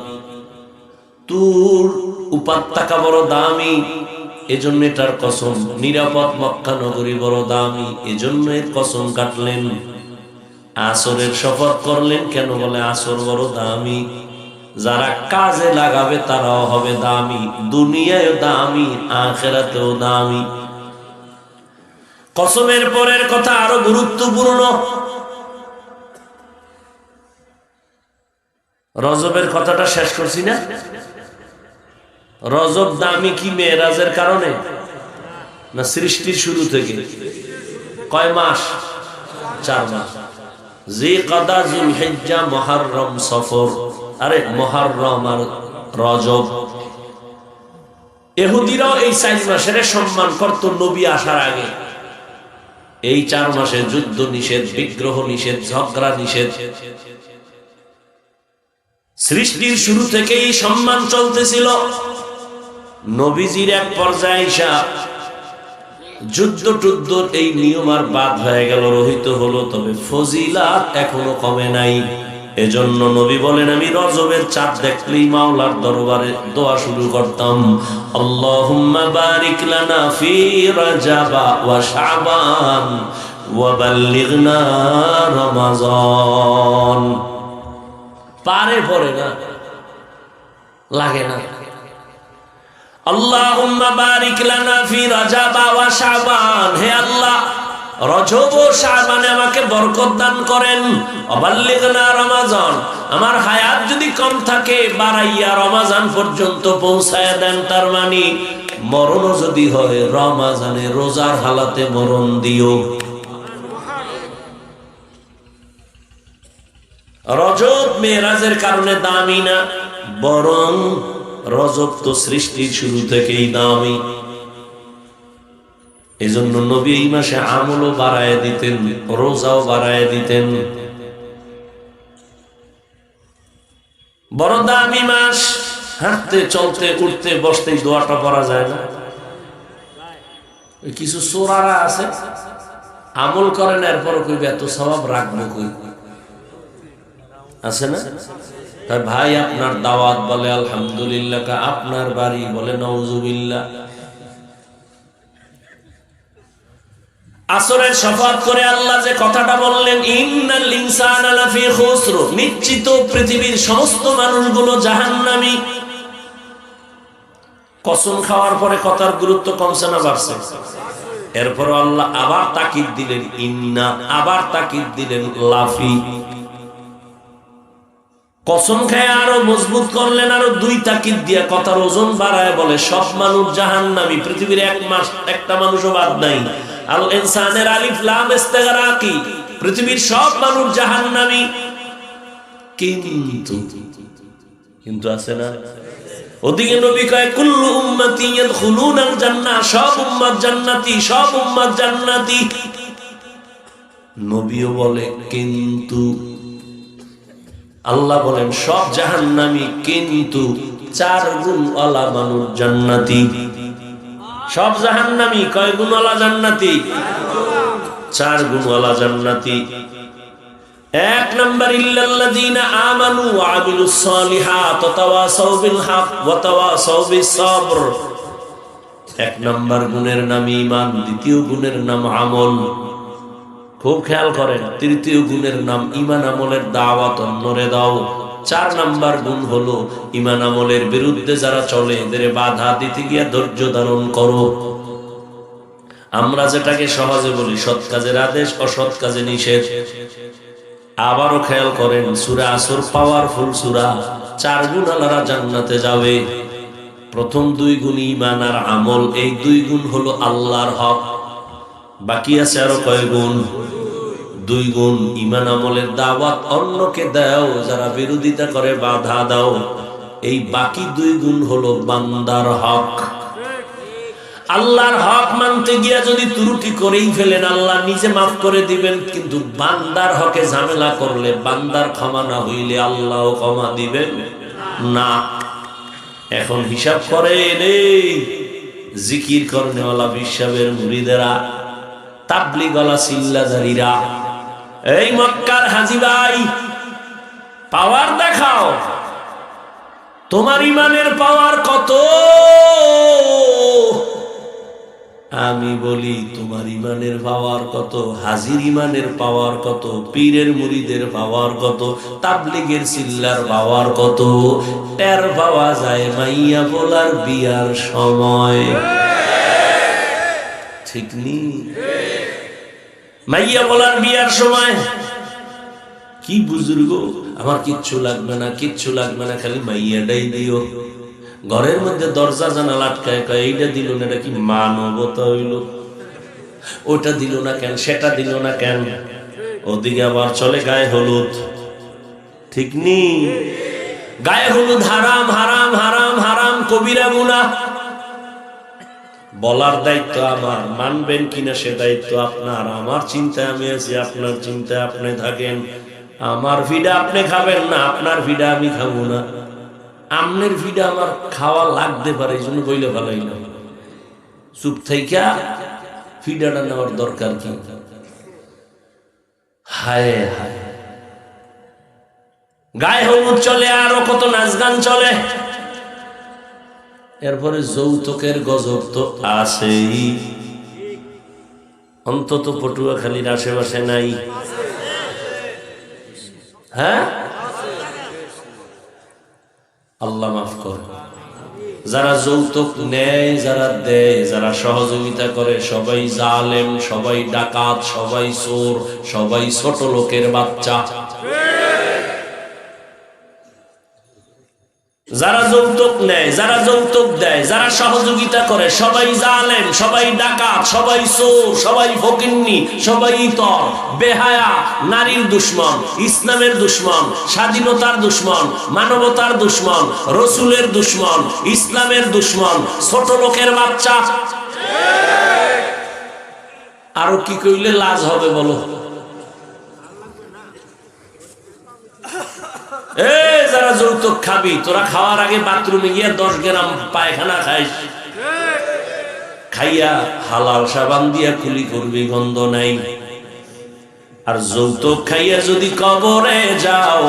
তুর উপত্যকা বড় দামি, এজন্য এটার কসম। নিরাপদ মক্কা নগরী বড় দামি, এজন্য এর কসম কাটলেন। আসরের শপথ করলেন কেন? বলে আসর বড় দামি। যারা কাজে লাগাবে তারাও হবে দামি, দুনিয়ায় দামি, আখিরাতেও দামি। কসমের পরের কথা আরো গুরুত্বপূর্ণ। রজবের কথাটা শেষ করছি না? রজব দামি কি মেরাজের কারণে না সৃষ্টির শুরু থেকে? কয় মাস? 4 মাস। জিলকাদা, যুলহিজ্জা, মুহররম, সফর। আরে মুহররম আর রজব। ইহুদিরাও এই 4 মাসের সম্মান করত নবী আসার আগে। এই 4 মাসে যুদ্ধ নিষেধ, বিগ্রহ নিষেধ, ঝগড়া নিষেধ। সৃষ্টির শুরু থেকেই সম্মান চলতেছিল। নবীজির এক পর্যায়ে এসে যুদ্ধ টুদ্ধ এই নিয়ম আর বাদ হয়ে গেল, রহিত হলো, তবে ফজিলাত এখনো কমে নাই। এজন্য নবী বলেন, আমি রজবের চাঁদ দেখলেই মাওলার দরবারে দোয়া শুরু করতাম, আল্লাহুম্মা বারিক লানা ফি রাজাবা ওয়া শাবান ওয়া বাল্লিগনা রমাজান। পারে পড়ে না, লাগে না। আল্লাহুম্মা বারিক লানা ফি রাজাবা ওয়া শাবান, হে আল্লাহ রজব ও শাবানে আমাকে বরকত দান করেন। অবাল্লিগনা রমাজান, আমার হায়াত যদি কম থাকে বাড়াইয়া রমাজান পর্যন্ত পৌঁছায় দেন। তার মানে মরণ যদি হয় রমাজানে রোজার হালাতে মরণ দিও। রজব মেরাজের কারণে দামি না, বরং রজব তো সৃষ্টির শুরু থেকেই দামি। এই জন্য নবী এই মাসে আমলও বাড়ায় দিতেন, রোজাও বাড়ায় দিতেন। বড় দামি মাস। হাঁটতে চলতে উঠতে বসতে দোয়াটা পড়া যায় না? কিছু চোরারা আছে আমল করেন, এরপর কইবে এত সওয়াব রাখবো কই? আছে না? তাই ভাই আপনার দাওয়াত, বলে আলহামদুলিল্লাহ। আপনার বাড়ি, বলে নাউজুবিল্লাহ। আসরের শপথ করে আল্লাহ যে কথাটা বললেন, ইন্নাল ইনসানা লাফি খুসর, নিশ্চিত পৃথিবীর সমস্ত মানুষগুলো জাহান্নামী। কসম খাওয়ার পরে কথার গুরুত্ব কমছে না বাড়ছে? এরপর আল্লাহ আবার তাকিদ দিলেন ইন্না, আবার তাকিদ দিলেন লাফি। কসম খায় আরো মজবুত করলেন, আরো 2 তাকিদ দিয়া কথার ওজন বাড়ায় বলে সব মানুষ জাহান্নামী। পৃথিবীর একটা মানুষও বাদ নাই। আল ইনসানের আলিফ লাম ইস্তিগরাকি, পৃথিবীর সব মানুষ জাহান্নামী। কিন্তু আছে না? ওদিকে নবী কয় কুল্লু উম্মতি ইয়াদখুলুনাল জান্নাহ, সব উম্মত জান্নাতি, সব উম্মত জান্নাতি। নবীও বলে কিন্তু। আল্লাহ বলেন সব জাহান্নামী, কিন্তু 4 গুণওয়ালা মানুষ জান্নাতি। সব জাহান্নামী, কয় গুণওয়ালা জান্নাতি? 4 গুণওয়ালা জান্নাতি। 1 নাম্বার ইল্লাল্লাযীনা আমানু ওয়া আমিলুস সালিহাত ওয়া তাওয়াসাউ বিল হক ওয়া তাওয়াসাউ বিস সবর। 1 নাম্বার গুণের নাম ঈমান, 2য় গুণের নাম আমল। খুব খেয়াল করেন, 3য় গুণের নাম ঈমান আমলের দাওয়াত অন্যরে দাও। 4 নাম্বার গুণ হলো ঈমান আমলের বিরুদ্ধে যারা চলে এদের বাধা দিতে গিয়ে ধৈর্য ধারণ করো। আমরা যেটাকে সহজে বলি সৎ কাজের আদেশ, অসৎ কাজে নিষেধ। আবারও খেয়াল করেন, সূরা আসর পাওয়ারফুল সূরা। 4 গুণওয়ালারা জান্নাতে যাবে। প্রথম 2 গুণ ঈমান আর আমল, এই 2 গুণ হলো আল্লাহর হক। বাকি আছে আরো কয় গুণ? 2 গুণ। ঈমান আমলের দাওয়াত অন্যকে দাও, যারা বিরোধিতা করে বাধা দাও। এই বাকি 2 গুণ হলো বান্দার হক। আল্লাহর হক মানতে গিয়া যদি ত্রুটি করেই ফেলেন, আল্লাহ নিজে মাফ করে দিবেন, কিন্তু বান্দার হকে ঝামেলা করলে, বান্দার ক্ষমা না হইলে আল্লাহও ক্ষমা দিবেন না। এখন হিসাব করেন, এই জিকির করনেওয়ালা বিশ্বাবের মুরিদেরা, তাবলীগওয়ালা চিল্লাদারিরা, এই মক্কার হাজী ভাই, পাওয়ার দেখাও। তোমার ইমানের পাওয়ার কত? আমি বলি তোমার ইমানের পাওয়ার কত, হাজির ইমানের পাওয়ার কত, পীরের মুরিদের পাওয়ার কত, তাবলীগের চিল্লার পাওয়ার কত, টের পাওয়া যায় মাইয়া বলার বিয়ার সময়। ঠিক নি? মাইয়া বলার বিয়ার সময় কি বুজুর্গ, আমার কিচ্ছু লাগবে না, কিচ্ছু লাগবে না, খালি মাইয়াটাই দিও। ঘরের মধ্যে দরজা জানালা আটকায়, কয় এইটা দিল না, এটা কি মানবতা হইল? ওটা দিল না কেন, সেটা দিল না কেন? ওদিকে আবার চলে গায়ে হলুদ। ঠিক নি? গায়ে হলুদ হারাম, হারাম, হারাম, হারাম, কবিরা গুনাহ। বলার দায়িত্ব আমার, মানবেন কিনা সে দায়িত্ব আপনার। আমার চিন্তায় আমি আছি, আপনার চিন্তায় আপনি থাকেন। আমার ভিডা আপনি খাবেন না, আপনার ভিডা আমি খাবো না। আমনের ভিডা আমার খাওয়া লাগতে পারে, এই জন্য বইলে ভালোই না। চুপ থাইকা ভিডাটা নেওয়ার দরকার কি? হায় হায়, গায়ে হলুদ চলে, আরো কত নাচ গান চলে। এরপরে যৌতুকের গজব তো আছেই, অন্তত পটুয়াখালীর আশেপাশে নাই? হ্যাঁ, আল্লাহ মাফ করে। যারা যৌতুক নেয়, যারা দেয়, যারা সহযোগিতা করে, সবাই জালেম, সবাই ডাকাত, সবাই চোর, সবাই ছোট লোকের বাচ্চা। যারা যৌতুক নেয়, যারা যৌতুক দেয়, যারা সহযোগিতা করে, সবাই জালেম, সবাই ডাকাত, সবাই চোর, সবাই ফকিন্নি, সবাই ইতর, বেহায়া, নারীর দুশমন, ইসলামের দুশমন, স্বাধীনতার দুশমন, মানবতার দুশমন, রসুলের দুশমন, ইসলামের দুশমন, ছোট লোকের বাচ্চা। আরো কি কইলে লাজ হবে বলো? যারা যৌতুক খাবি, তোরা খাওয়ার আগে বাথরুমে গিয়ে 10 গ্রাম পায়খানা খাইস, খাইয়া হালাল সাবান দিয়া কুলি করবি, গন্ধ নাই। আর যৌতুক খাইয়া যদি কবরে যাও,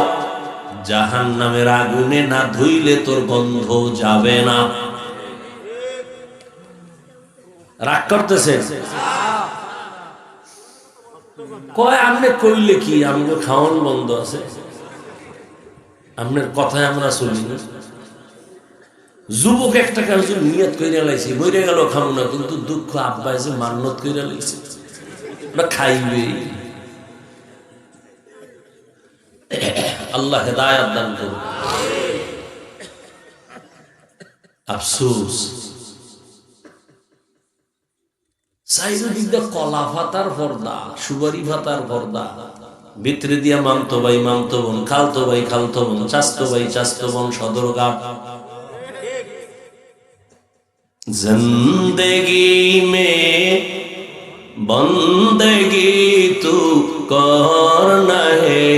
জাহান্নামের আগুনে না ধুইলে তোর গন্ধ যাবে না। রাগ করতেছে? কয় আমনে কইলে কি, আমগো খাওয়ান বন্ধ আছে, আপনার কথায় আমরা চলি না। যুবক একটা কাজ নিয়ত করে লাইছে, মরে গেল খাবো না, কিন্তু দুঃখ আব্বা এসে মান্নত করে লাইছে, ওটা খাইবে। আল্লাহ হেদায়েত দান করুন। আফসোস, চারিদিক দিয়ে কলা ভাতার পর্দা, সুবারি ভাতার পর্দা, ভিতরে দিয়া মামতো ভাই, মামতো বোন, খালতো ভাই, খালতো বোন, চাস্তো ভাই, চাস্তো বোন, সদরঘাট। জিন্দেগি মে বন্দেগি তু করনা হে,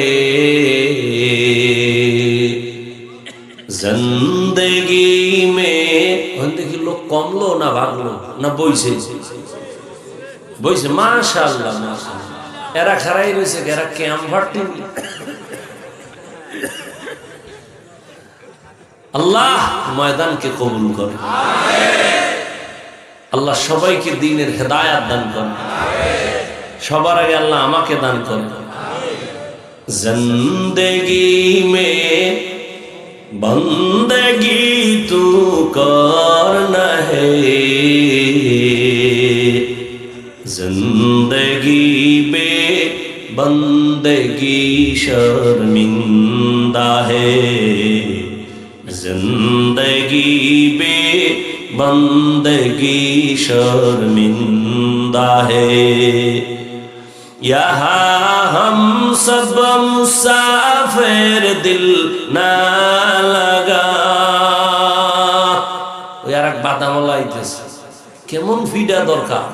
জিন্দেগি মে। দেখি লোক কমলো না ভাগলো না বইছে? বইছে, মাশাআল্লাহ, মাশাআল্লাহ। এরা খারাই রয়েছে, এরা ক্যাম্প ভার্টি। আল্লাহ ময়দানকে কবুল করে, আল্লাহ সবাইকে দ্বীনের হেদায়েত দান করে। সবার আগে আল্লাহ আমাকে দান করে। জিন্দেগি মে বন্দেগি তু করনা হে, जिंदगी बे बंदगी शर्मिंदा है, जिंदगी बे बंदगी शर्मिंदा है। यहाँ हम सब मुसाफिर दिल ना लगा। यार एक बादामला आइतेছে কেমন ফিডা দরকার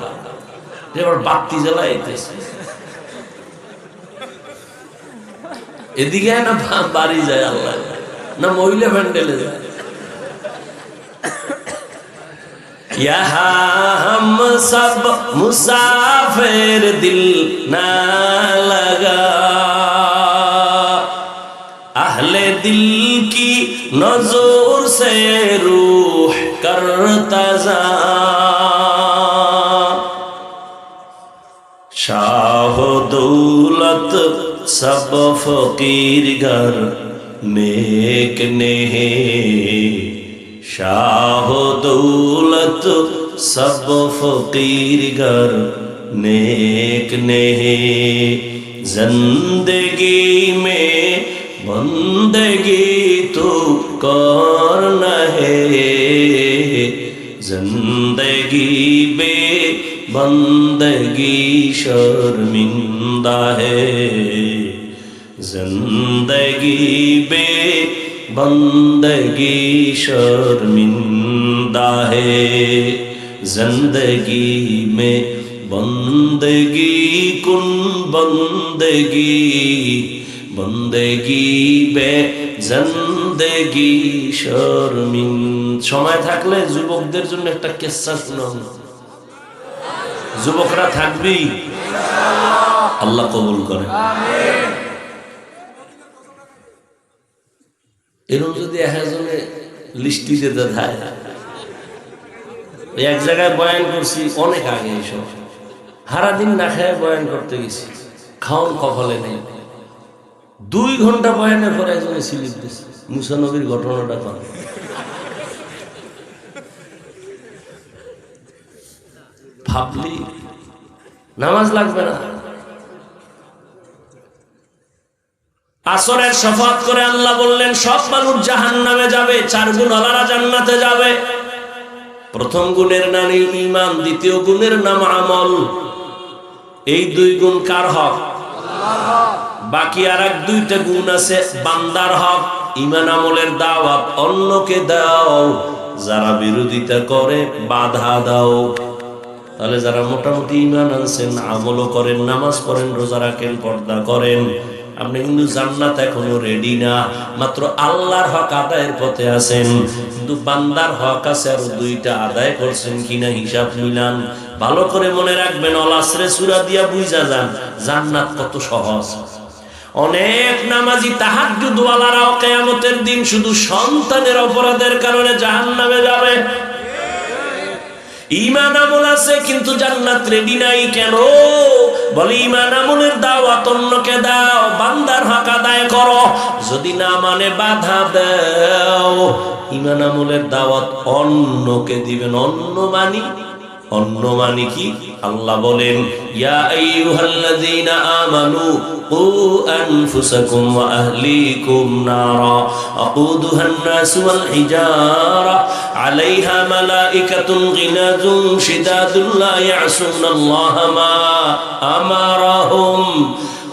এবার বাতি জ্বালাইতেছে এদিকে না বাড়ি যায় আল্লাহ না মহিলা প্যান্ডেলে যায়। यहाँ हम सब मुसाफिर दिल ना लगा। अहले दिल की नजर से रूह करता जा। शाह दौलत सब फकीर घर नेक नहीं। शाह दौलत सब फकीर घर नेक नहीं। जिंदगी में बंदगी तो करना है। जिंदगी बे बंदगी शर्मिंदा है। जिंदगी बे बंदगी शर्मिंदा है। जिंदगी में बंदगी कुन बंदगी बंदगी बे जिंदगी शर्मिन। समय থাকলে যুবকদের জন্য একটা কিস্সা শোনাও। যুবকরা থাকবি ইনশাআল্লাহ, আল্লাহ কবুল করে আমিন। এরকম যদি একজনে লিস্টি দিতে থাকে, এক জায়গায় বয়ান করছি অনেক আগে, এইসব সারাদিন না খেয়ে বয়ান করতে গেছি, খাওন কপালে নেই। 2 ঘন্টা বয়ানের পরে একজনে স্লিপ দিচ্ছে। মুসা নবীর ঘটনাটা কর। ভাবলি নামাজ লাগবে না। আসরের শফাত করে আল্লাহ বললেন সব মানুষ জাহান্নামে যাবে, 4 গুণওয়ালারা জান্নাতে যাবে। প্রথম গুণের নাম ঈমান, দ্বিতীয় গুণের নাম আমল। এই 2 গুণ কার হক? আল্লাহর। বাকি আরেক 2টা গুণ আছে বান্দার হক। ঈমান আমলের দাওয়াত অন্যকে দাও, যারা বিরোধিতা করে বাধা দাও। তাহলে যারা মোটামুটি ঈমান আনছেন, আমলও করেন, নামাজ পড়েন, রোজা রাখেন, পর্দা করেন, আপনি কিন্তু জান্নাত এখনো রেডি না, মাত্র আল্লাহর হক আদায়ের পথে আছেন। কিন্তু বান্দার হক আছে, আর 2টা আদায় করছেন কিনা হিসাব মিলান। ভালো করে মনে রাখবেন, অল আসরে সূরা দিয়া বুঝা যান জান্নাত কত সহজ। অনেক নামাজি তাহাজ্জুদ ওয়ালারাও কিয়ামতের দিন শুধু সন্তানের অপরাধের কারণে জাহান্নামে যাবে। ঈমান আমল আছে কিন্তু জান্নাত রেডি নাই। কেন? বলে ঈমান আমলের দাওয়াত অন্যকে দাও, বান্দার হক আদায় করো। যদি না মানে বাধা দাও। ঈমান আমলের দাওয়াত অন্যকে দিবেন। অন্য মানি কি? আল্লাহ বলেন ইয়া আইয়ুহাল্লাযীনা আমানু কু আনফুসাকুম ওয়া আহলিকুম নারা আকুদুহান নাস ওয়াল হিজারা আলাইহা মালাইকাতুন গিলাযুন শিদাদুন লা ইয়াসুনাল্লাহা মা আমারাহুম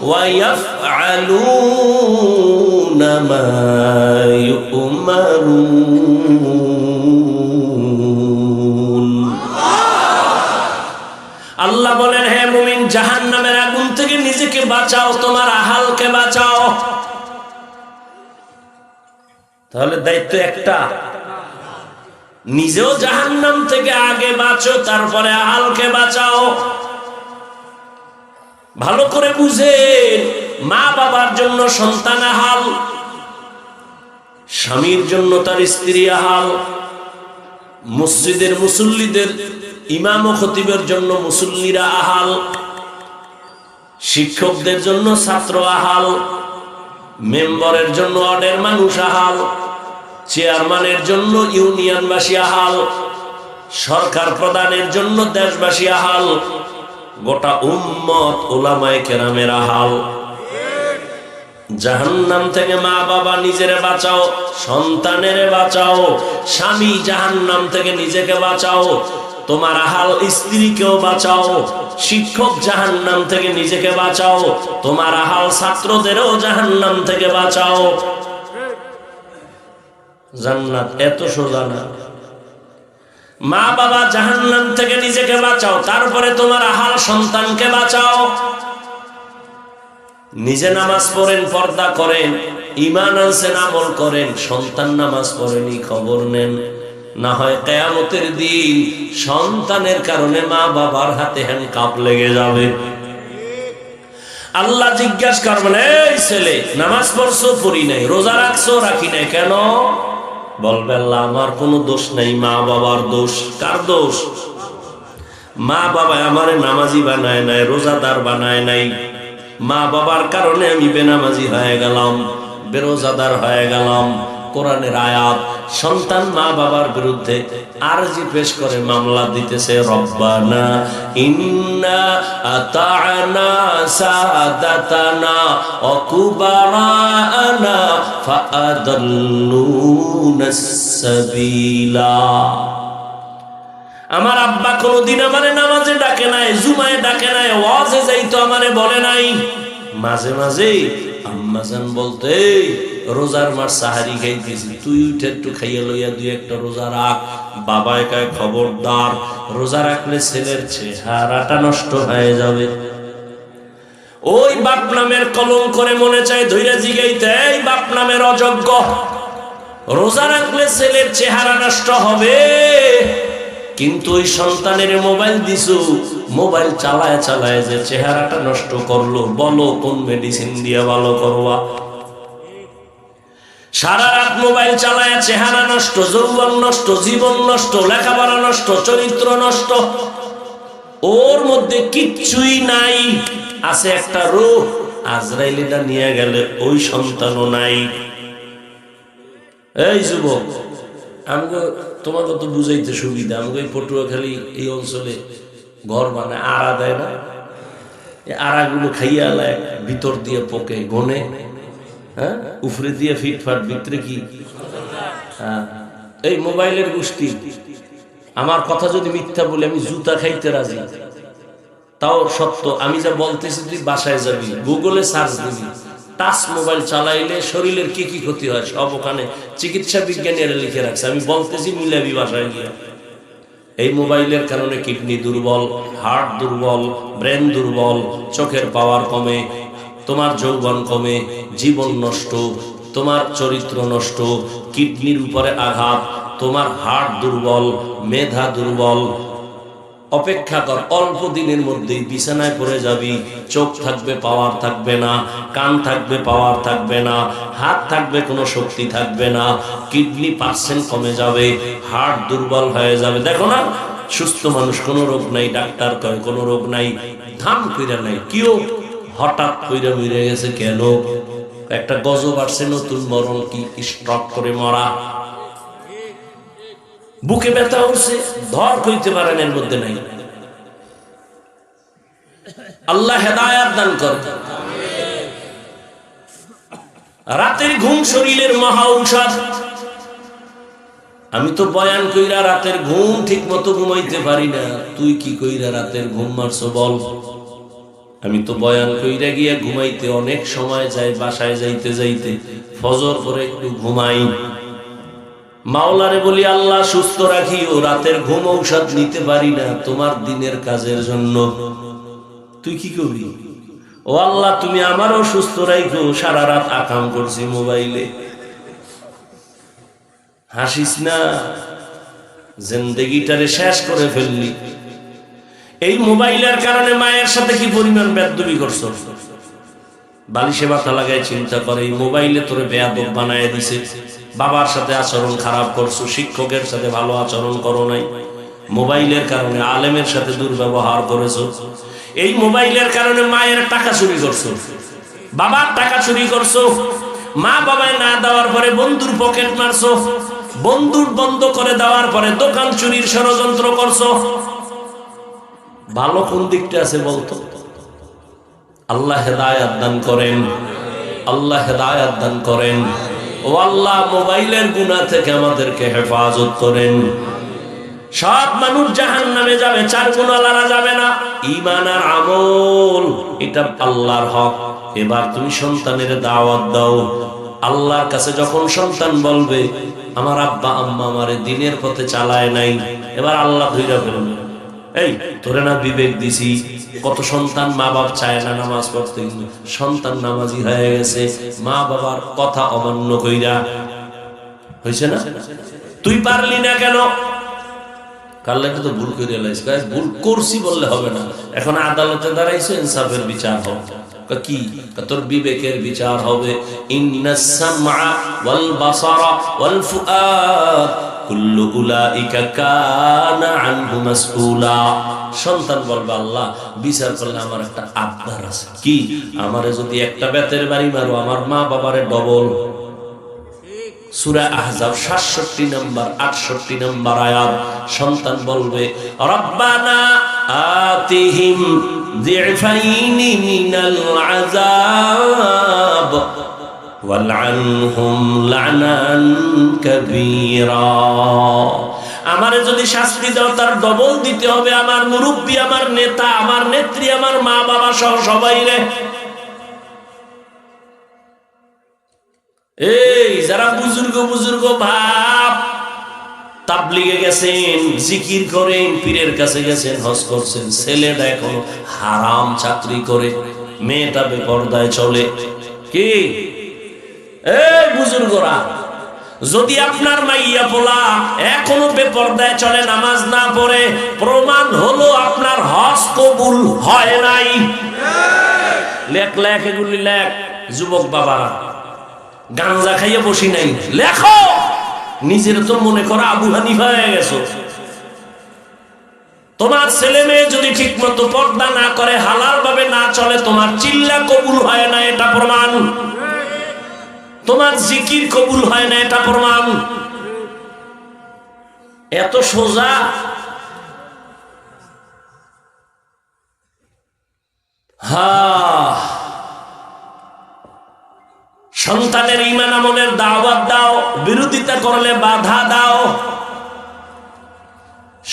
ওয়া ইয়াফআলুনা মা ইউমারুন। আল্লাহ বলেন হে মুমিন, জাহান্নামের আগুন থেকে নিজেকে বাঁচাও, তোমার আহালকে বাঁচাও। তাহলে দায়িত্ব একটা, নিজেও জাহান্নাম থেকে আগে বাঁচো, তারপরে আহালকে বাঁচাও। ভালো করে বুঝেন, মা বাবার জন্য সন্তান আহাল, স্বামীর জন্য তার স্ত্রী আহাল, মসজিদের মুসল্লিদের ইমাম ও খতিবের জন্য মুসল্লিরা আহাল, শিক্ষকদের জন্য ছাত্র আহাল, মেম্বারের জন্য ওয়ার্ডের মানুষ আহাল, চেয়ারম্যানের জন্য ইউনিয়নবাসী আহাল, সরকার প্রধানের জন্য দেশবাসী আহাল, গোটা উম্মত উলামায়ে কেরামের আহাল। জাহান্নাম থেকে মা বাবা নিজেরে বাঁচাও, সন্তানেরে বাঁচাও। স্বামী জাহান্নাম থেকে নিজেকে বাঁচাও, তোমার আহাল স্ত্রীকেও বাঁচাও। শিক্ষক জাহান্নাম থেকে নিজেকে বাঁচাও, তোমার আহাল ছাত্রদেরও জাহান্নাম থেকে বাঁচাও। জান্নাত এত সোজা না। মা বাবা জাহান্নাম থেকে নিজেকে বাঁচাও, তারপরে তোমার আহাল সন্তানকে বাঁচাও। নিজে নামাজ পড়েন, পর্দা করেন, ঈমান আনছেন, আমল করেন, সন্তান নামাজ পড়েনি, খবর নেন। না হয় কিয়ামতের দিন সন্তানের কারণে মা বাবার হাতে হ্যান্ডকাপ লেগে যাবে। আল্লাহ জিজ্ঞাসা করবেন, এই ছেলে নামাজ পড়ছো? পড়ি নাই। রোজা রাখছো? রাখি নাই। কেন? বলবে আল্লাহ আমার কোনো দোষ নাই, মা বাবার দোষ। কার দোষ? মা বাবা আমারে নামাজি বানায় নাই, রোজাদার বানায় নাই। মা বাবার কারণে আমি বেনামাজি হয়ে গেলাম, বেরোজাদার হয়ে গেলাম। কোরআনের আয়াত। সন্তান মা বাবার বিরুদ্ধে আরজি পেশ করে মামলা দিতেছে, রব্বানা ইন্না আতা'না সাদাতানা ওয়া কুবারানা ফাআদাল্লুনাস সাবিলা। আমার আব্বা কোনদিন আমারে নামাজে ডাকে নাই, জুমায় ডাকে নাই, ওয়াজে যাইতো আমারে বলে নাই। মাঝে মাঝে আম্মাজান বলতে, রোজার মাস সাহারি খাইতেছি, তুই উঠে একটু খাইয়া লইয়া দুই একটা রোজা রাখ। বাবা একাই খবরদার, রোজা রাখলে ছেলের চেহারাটা নষ্ট হয়ে যাবে। ওই বাপ নামের কলম করে মনে চায় ধৈর্য জিগাইতে, এই বাপ নামের অযোগ্য, রোজা রাখলে ছেলের চেহারা নষ্ট হবে। কিন্তু ওই সন্তানের মোবাইল দিছো, মোবাইল চালায় চালায় যে চেহারাটা নষ্ট করলো, বলো কোন মেডিসিন দিয়ে ভালো করবা? সারা রাত মোবাইল চালায় চেহারা নষ্ট, যৌবন নষ্ট, জীবন নষ্ট, লেখাপড়া নষ্ট, চরিত্র নষ্ট। ওর মধ্যে কিচ্ছুই নাই, আছে একটা রূহ। আজরাইলটা নিয়ে গেলে ওই সন্তানও নাই। এই যুবক, আমাকে তোমাকে তো বুঝাইতে সুবিধা। আমাকে এই পটুয়াখালী এই অঞ্চলে ঘর বানায়, আড়া দেয় না? এই আড়াগুলো খাইয়া আলায়, ভিতর দিয়ে পোকে গনে, হ্যাঁ, উপরে দিয়ে ফিটফাট, ভিতরে কি? হ্যাঁ, এই মোবাইলের গোষ্ঠী। আমার কথা যদি মিথ্যা বলে আমি জুতা খাইতে রাজি, তাও সত্য। আমি যা বলতেছি তুই বাসায় যাবি, গুগলে সার্চ দিবি, টাচ মোবাইল চালাইলে শরীরের কি কি ক্ষতি হয় সব ওখানে চিকিৎসা বিজ্ঞানীরা লিখে রাখছে। আমি বলতেছি মিলাবি বাসায় গিয়া। এই মোবাইলের কারণে কিডনি দুর্বল, হার্ট দুর্বল, ব্রেন দুর্বল, চোখের পাওয়ার কমে, তোমার যৌবন কমে, জীবন নষ্ট, তোমার চরিত্র নষ্ট, কিডনির উপরে আঘাত, তোমার হার্ট দুর্বল, মেধা দুর্বল। অপেক্ষা কর, অল্প দিনের মধ্যেই বিছানায় পড়ে যাবি। চোখ থাকবে, পাওয়ার থাকবে না, কান থাকবে, পাওয়ার থাকবে না, হাত থাকবে, কোনো শক্তি থাকবে না, কিডনি পার্সেন্ট কমে যাবে, হার্ট দুর্বল হয়ে যাবে। দেখো না, সুস্থ মানুষ, কোনো রোগ নাই, ডাক্তার কয় কোনো রোগ নাই, ধাম কইরা নাই, কিও হঠাৎ কইরা মরে গেছে কেন? একটা গজব আসছে নতুন, মরণ কি স্ট্রোক করে মরা, বুকে ব্যথা হচ্ছে, ধর কইতে পারেন, এর মধ্যে নাই। আল্লাহ হেদায়েত দান করুন। রাতের ঘুম শরীরের মহা ঔষধ। আমি তো বয়ান কইরা রাতের ঘুম ঠিক মতো ঘুমাইতে পারি না, তুই কি কইরা রাতের ঘুম মারছো বল? আমি তো বয়ান কইরা গিয়া ঘুমাইতে অনেক সময় যায়, বাসায় যাইতে যাইতে ফজর করে একটু ঘুমাই। মাওলারে বলি আল্লাহ সুস্থ রাখিও, রাতের ঘুম ঔষধ নিতে পারি না তোমার দিনের কাজের জন্য। তুই কি করবি? ও আল্লাহ তুমি আমারও সুস্থ রাখো, সারা রাত আকাম করছি মোবাইলে। হাসিস না, জিন্দেগিটারে শেষ করে ফেললি। এই মোবাইলের কারণে মায়ের সাথে কি পরিমাণ বেয়াদবি করছো? বালিশে মাথা লাগায় চিন্তা করে, এই মোবাইলে তোরে বেয়াদব বানায় দিছে। বাবার সাথে আচরণ খারাপ করছো, শিক্ষকের সাথে ভালো আচরণ করো নাই, মোবাইলের কারণে আলেমের সাথে দুর্ব্যবহার করেছো। এই মোবাইলের কারণে মায়ের টাকা চুরি করছো, বাবার টাকা চুরি করছো, মা বাবায় না দেওয়ার পরে বন্ধুর পকেট মারছো, বন্ধুর বন্ধ করে দেওয়ার পরে দোকান চুরির ষড়যন্ত্র করছো। ভালো কোন দিকটা আছে বলতো? আল্লাহ হেদায়েত দান করেন। আল্লাহ হেদায়েত দান করেন। ও আল্লাহ মোবাইলের গুনাহ থেকে আমাদেরকে হেফাজত করেন। সব মানুষ জাহান্নামে যাবে, 4 গুণওয়ালারা যাবে না। ঈমান আর আমল এটা আল্লাহর হক। এবার তুমি সন্তানের দাওয়াত দাও। আল্লাহর কাছে যখন সন্তান বলবে আমার আব্বা আম্মা আমারে দ্বীনের পথে চালায় নাই, এবার আল্লাহ ধইরা ফেলবে, এই তোরে না বিবেক দিছি। কত সন্তান মা বাপ চায় না নামাজ পড়তে, সন্তান নামাজি হয়ে গেছে মা বাবার কথা অমান্য কইরা। হইছে না? তুই পারলি না কেন? কাল্লাকে তো ভুল করে লাইছ, ভুল করছি বললে হবে না। এখন আদালতে দাঁড়াইছো, ইনসাফের বিচার হবে। কি তোর বিবেকের বিচার হবে। ইন্নাস সামআ ওয়াল বাসারা ওয়াল ফুআদ কুল্লু উলাইকা কানা আনহু মাসউলা। সন্তান বলবে আল্লাহ বিচার করলে আমার একটা আবদার আছে। কি? আমারে যদি একটা বেতের বাড়ি মারো, আমার মা বাবারে ডবল। সূরা আহজাব ৬৭ নম্বর ৬৮ নম্বর আয়াত। সন্তান বলবে রব্বানা আতিহিম যিফাইনি মিনাল আযাব ওয়ালআনহুম লানান কাবীরা। আমারে যদি শাস্তি দাও তার ডবল দিতে হবে। আমার মুরব্বি, আমার নেতা, আমার নেত্রী, আমার মা বাবা সহ সবাই রে। এই যারা বুজুর্গ ভাব, তাবলিগে গেছেন, জিকির করেন, পীরের কাছে গেছেন, হজ করছেন, ছেলেটা এখন হারাম চাকরি করে, মেয়েটা বেপরদায় চলে। কি এই বুজুর্গরা, যদি আপনার মাইয়া পোলা এখনো বেপরদায় চলে, নামাজ না পড়ে, প্রমাণ হলো আপনার হজ কবুল হয় নাই। লেখ লেখ এগুলি লেখ। যুবক বাবারা, গাঞ্জা খাইয়ে বসি নাই, লেখো। নিজের তো মনে করো আবু হানিফা হয়ে গেছো। তোমার ছেলে মেয়ে যদি ঠিক মতো পর্দা না করে, হালাল ভাবে না চলে, তোমার চিল্লা কবুল হয় না, এটা প্রমাণ। তোমার জিকির কবুল হয় না, এটা প্রমাণ। এত সোজা। সন্তানের ঈমান আমলের দাওয়াত দাও, বিরোধিতা করলে বাধা দাও,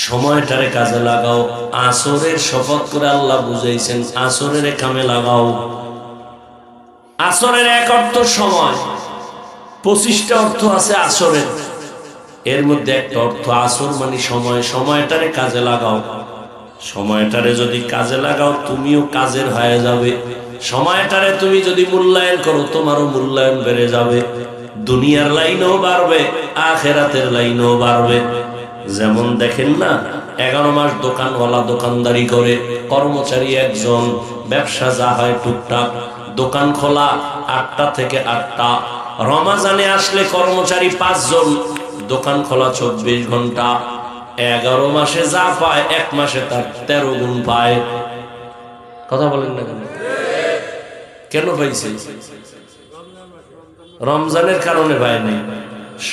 সময়টারে কাজে লাগাও। আসরের শপথ করে আল্লাহ বুঝাইছেন, আসরের কামে লাগাও। আসরের এক অর্থ সময়, 25টা অর্থ আছে আসরের। এর মধ্যে একটা অর্থ আসর মানে সময়। সময়টারে কাজে লাগাও। সময়টারে যদি কাজে লাগাও, তুমিও কাজের হয়ে যাবে। সময়টারে তুমি যদি মূল্যায়ন করো, তোমারও মূল্যায়ন বেড়ে যাবে। দুনিয়ার লাইনও বাড়বে, আখেরাতের লাইনও বাড়বে। যেমন দেখেন না, 11 মাস দোকানওয়ালা দোকানদারি করে, কর্মচারী একজন, ব্যবসা যা হয় টুকটাক, দোকান খোলা 8টা থেকে 8টা। রমাজানে আসলে কর্মচারী 5 জন, দোকান খোলা 24 ঘন্টা। 11 মাসে যা পায়, 1 মাসে তার 13 গুণ পায়। কথা বলেন না কেন? কেন পাইছে? রমজানের কারণে পায় নাই,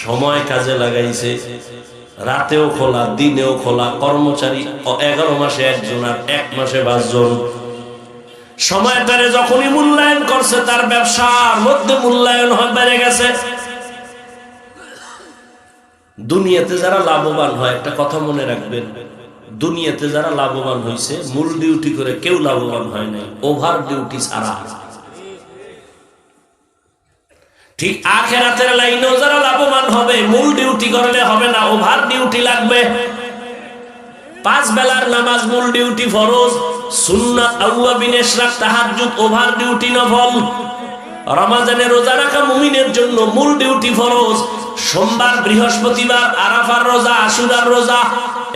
সময় কাজে লাগাইছে। রাতেও খোলা, দিনেও খোলা, কর্মচারী 11 মাসে 1 জন, আর 1 মাসে 5 জন। সময়টারে যখনই মূল্যায়ন করছে, তার ব্যবসার মধ্যে মূল্যায়ন বেড়ে গেছে। দুনিয়াতে যারা লাভবান হয়, একটা কথা মনে রাখবেন, দুনিয়াতে যারা লাভবান হয়েছে, মূল ডিউটি করে কেউ লাভবান হয় নাই, ওভার ডিউটি ছাড়া। ঠিক আখিরাতের লাইনেও যারা লাভবান হবে, মূল ডিউটি করলে হবে না, ওভার ডিউটি লাগবে। 5 বেলার নামাজ মূল ডিউটি ফরজ, সুন্নাত আউয়াবিন ইশরাক তাহাজ্জুদ ওভার ডিউটি নফল। রমজানে রোজা রাখা মুমিনের জন্য মূল ডিউটি ফরজ। সোমবার, বৃহস্পতিবার, আরাফার রোজা, আশুরার রোজা,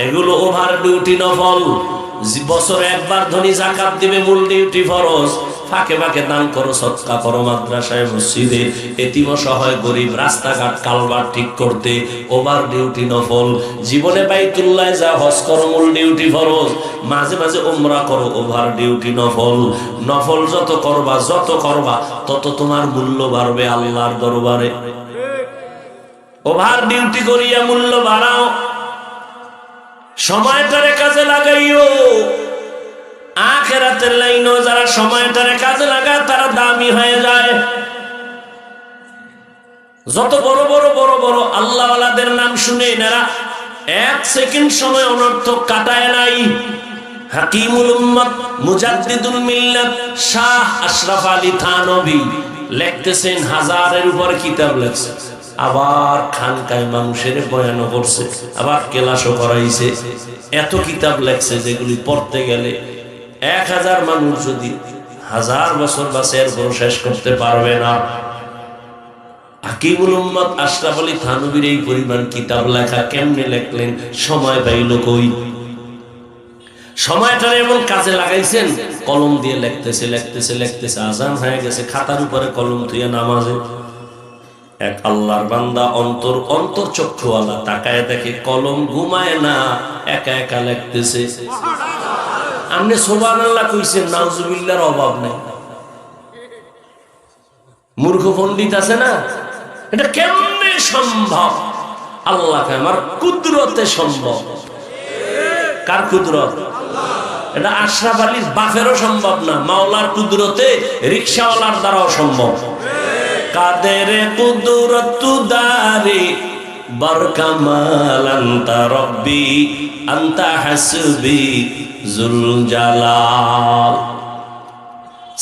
এগুলো ওভার ডিউটি নফল। বছরে একবার ধনী যাকাত দিবে, মূল ডিউটি ফরজ। ফাঁকে ফাঁকে দান করো, সদকা করো, মাদ্রাসায় মসজিদে এতিম অসহায় গরিব, রাস্তাঘাট কালভার্ট ঠিক করতে, ওভার ডিউটি নফল। জীবনে বাইতুল্লাহ যা, হজ করো, মূল ডিউটি ফরজ। মাঝে মাঝে উমরা করো, ওভার ডিউটি নফল। নফল যত করবা তত তোমার মূল্য বাড়বে আল্লাহর দরবারে। ওভার ডিউটি করিয়া মূল্য বাড়াও, সময়টারে কাজে লাগাইও। আখিরাতের লাইনেও যারা সময়টারে কাজে লাগায়, তারা দামি হয়ে যায়। যত বড় বড় বড় বড় আল্লাহওয়ালাদের নাম শুনে এনারা এক সেকেন্ড সময় অনর্থক কাটায় নাই। হাকিমুল উম্মত মুজাদ্দিদুল মিল্লাত শাহ আশরাফ আলী থানভী লিখতেছেন, 1000-এর উপর কিতাব লেখছে, আবার খানকায় মানুষের বয়ান করছে, আবার ক্লাসও করাইছে। এত কিতাব লেখছে যেগুলি পড়তে গেলে 1000 মানুষ যদি 1000 বছর বাঁচে এরপর শেষ করতে পারবে না। হাকিমুল উম্মত আশরাফ আলী থানভীর এই পরিমাণ কিতাব লেখা কেমনে লেখলেন? সময় পাইল কই? সময়টা এমন কাজে লাগাইছেন, কলম দিয়ে লিখতেছে লিখতেছে লিখতেছে, আজান হয়ে গেছে, খাতার উপরে কলম থুয়ে নামাজে। এক আল্লাহর বান্দা অন্তর চক্ষুওয়ালা তাকায় দেখে কলম ঘুমায় না, একা একা লিখতেছে। আপনি সুবহানাল্লাহ কইছেন, নাউজুবিল্লাহর অভাব নেই। মূর্খ পণ্ডিত আছে না, এটা কেমনে সম্ভব? আল্লাহকে আমার কুদরতে সম্ভব। কার কুদরত? এটা আশরাফ আলীর বাপেরও সম্ভব না, মাওলার কুদরতে রিকশাওয়ালার দ্বারাও সম্ভব। কাদের কুদরত দারে বরকামাল আনতা রব্বি আনতা হাসবি জুল জালাল।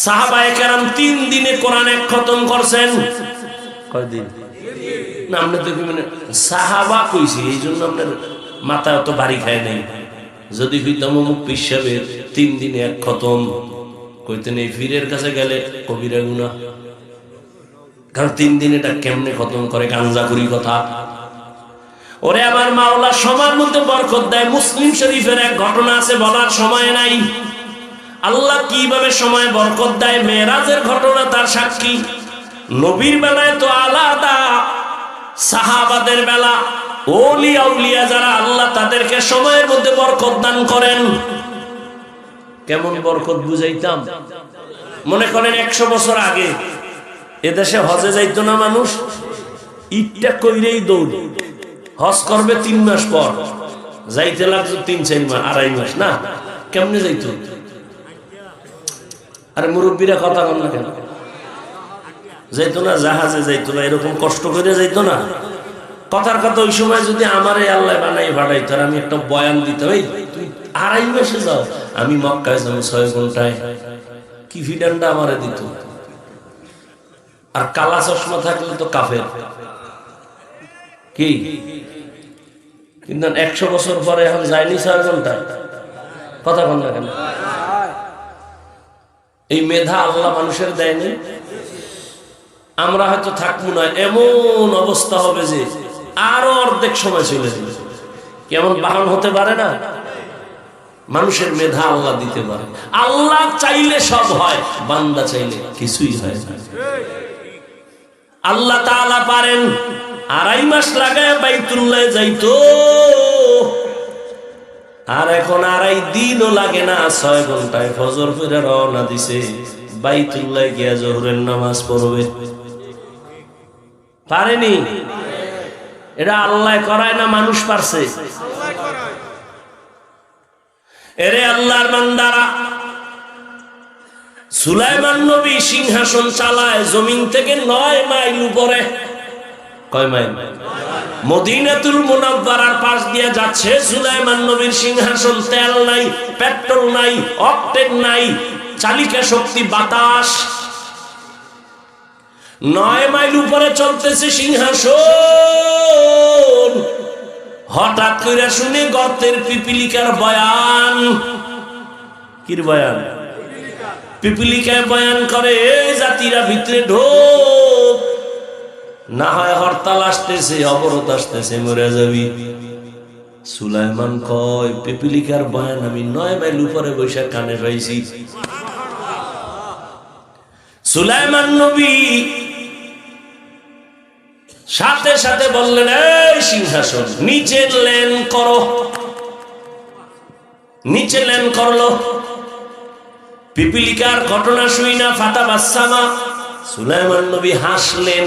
সাহাবায়ে কেরাম 3 দিনে কোরআন এক খতম করছেন। কয়দিন? না আপনি তো মানে সাহাবা কইছি, এই জন্য আপনার মাথা অত বাড়ি খায় নাই। যদি হইতাম অমুক পিসাবে 3 দিনে এক খতম কইতেন, এই ফিরের কাছে গেলে কবিরা গুনাহ। কারণ 3 দিন এটা কেমনে খতম করে? গাঞ্জাখুরি কথা। ওরে আমার মাওলা সময়ের মধ্যে বরকত দেয়। মুসলিম শরীফের এক ঘটনা আছে, বলার সময় নাই। আল্লাহ কিভাবে সময় বরকত দেয়, মেরাজের ঘটনা তার সাক্ষী। নবীর বেলায় তো আলাদা, সাহাবাদের বেলা, ওলিয়া উলিয়া যারা আল্লাহ তাদেরকে সময়ের মধ্যে বরকত দান করেন। কেমন বরকত বুঝাইতাম? মনে করেন 100 বছর আগে এদেশে হজে যাইতো না মানুষ, ইটটা কইরেই দৌড়। হজ করবে 3 মাস পর, যাইতে লাগতো 3-4 মাস, 2.5 মাস। না কেমনে যাইতো? আরে মুরব্বীরা কথা বল না কেন? যাইতো না, জাহাজে যাইতো না, এরকম কষ্ট করে যাইতো না। কথার কথা ওই সময় যদি আমার এই আল্লাহ বানাই ভাড়াইতো, আর আমি একটা বয়ান দিতাম, এই তুই 2.5 মাসে যাও, আমি মক্কায় যাবো 6 ঘন্টায়, কি ফিডান্ডা আমারে দিত। আর কালা চশমা থাকলে তো কাফের কি। কিন্তু 100 বছর পরে এখন যায়নি 6 ঘন্টায়, কথা বল না কেন? এই মেধা আল্লাহ মানুষের দেয়নি। আমরা হয়তো থাকবো না, এমন অবস্থা হবে যে আরো অর্ধেক সময় চলে যাবে। কেমন বাহন হতে পারে না? মানুষের মেধা আল্লাহ দিতে পারে। আল্লাহ চাইলে সব হয়, বান্দা চাইলে কিছুই হয় না। আল্লাহ তাআলা পারেন 2.5 মাস লাগায় বাইতুল্লাহ যাইতো, আর এখন 2.5 দিনও লাগে না, 6 ঘন্টায় ফজর পড়ে রওনা দিছে, বাইতুল্লাহ গিয়া জোহরের নামাজ পড়বে। পারেনি? এটা আল্লাহ করায় না মানুষ পারছে? এরে আল্লাহর বান্দারা, সুলাইমান নবী সিংহাসন চালায় জমিন থেকে 9 মাইল উপরে। কয় মাইল? মদিনাতুল মুনাওয়ারার পাশ দিয়ে যাচ্ছে সুলাইমান নবীর সিংহাসন। তেল নাই, পেট্রোল নাই, অকটেন নাই, চালিকা শক্তি বাতাস। 9 মাইল উপরে চলতেছে সিংহাসন। হঠাৎ করে শুনে গর্তের পিপিলিকার বয়ান। কির বয়ান? পিপিলিকায় বয়ান করে, এই জাতিরা ভিতরে ঢোক, না হয় হরতাল আসতেছে, অবরোধ আসতেছে, মরে যাবি। সুলাইমান কয়, পিপিলিকার বয়ান আমি 9 মাইল উপরে বসে কানে পাইছি। সুলাইমান নবী সাথে সাথে বললেন, এই সিংহাসন নিচে লেন করো। নিচে লেন করলো। পিপিলিকার ঘটনা শুই না ফাতা বাসামা, সুলাইমান নবী হাসলেন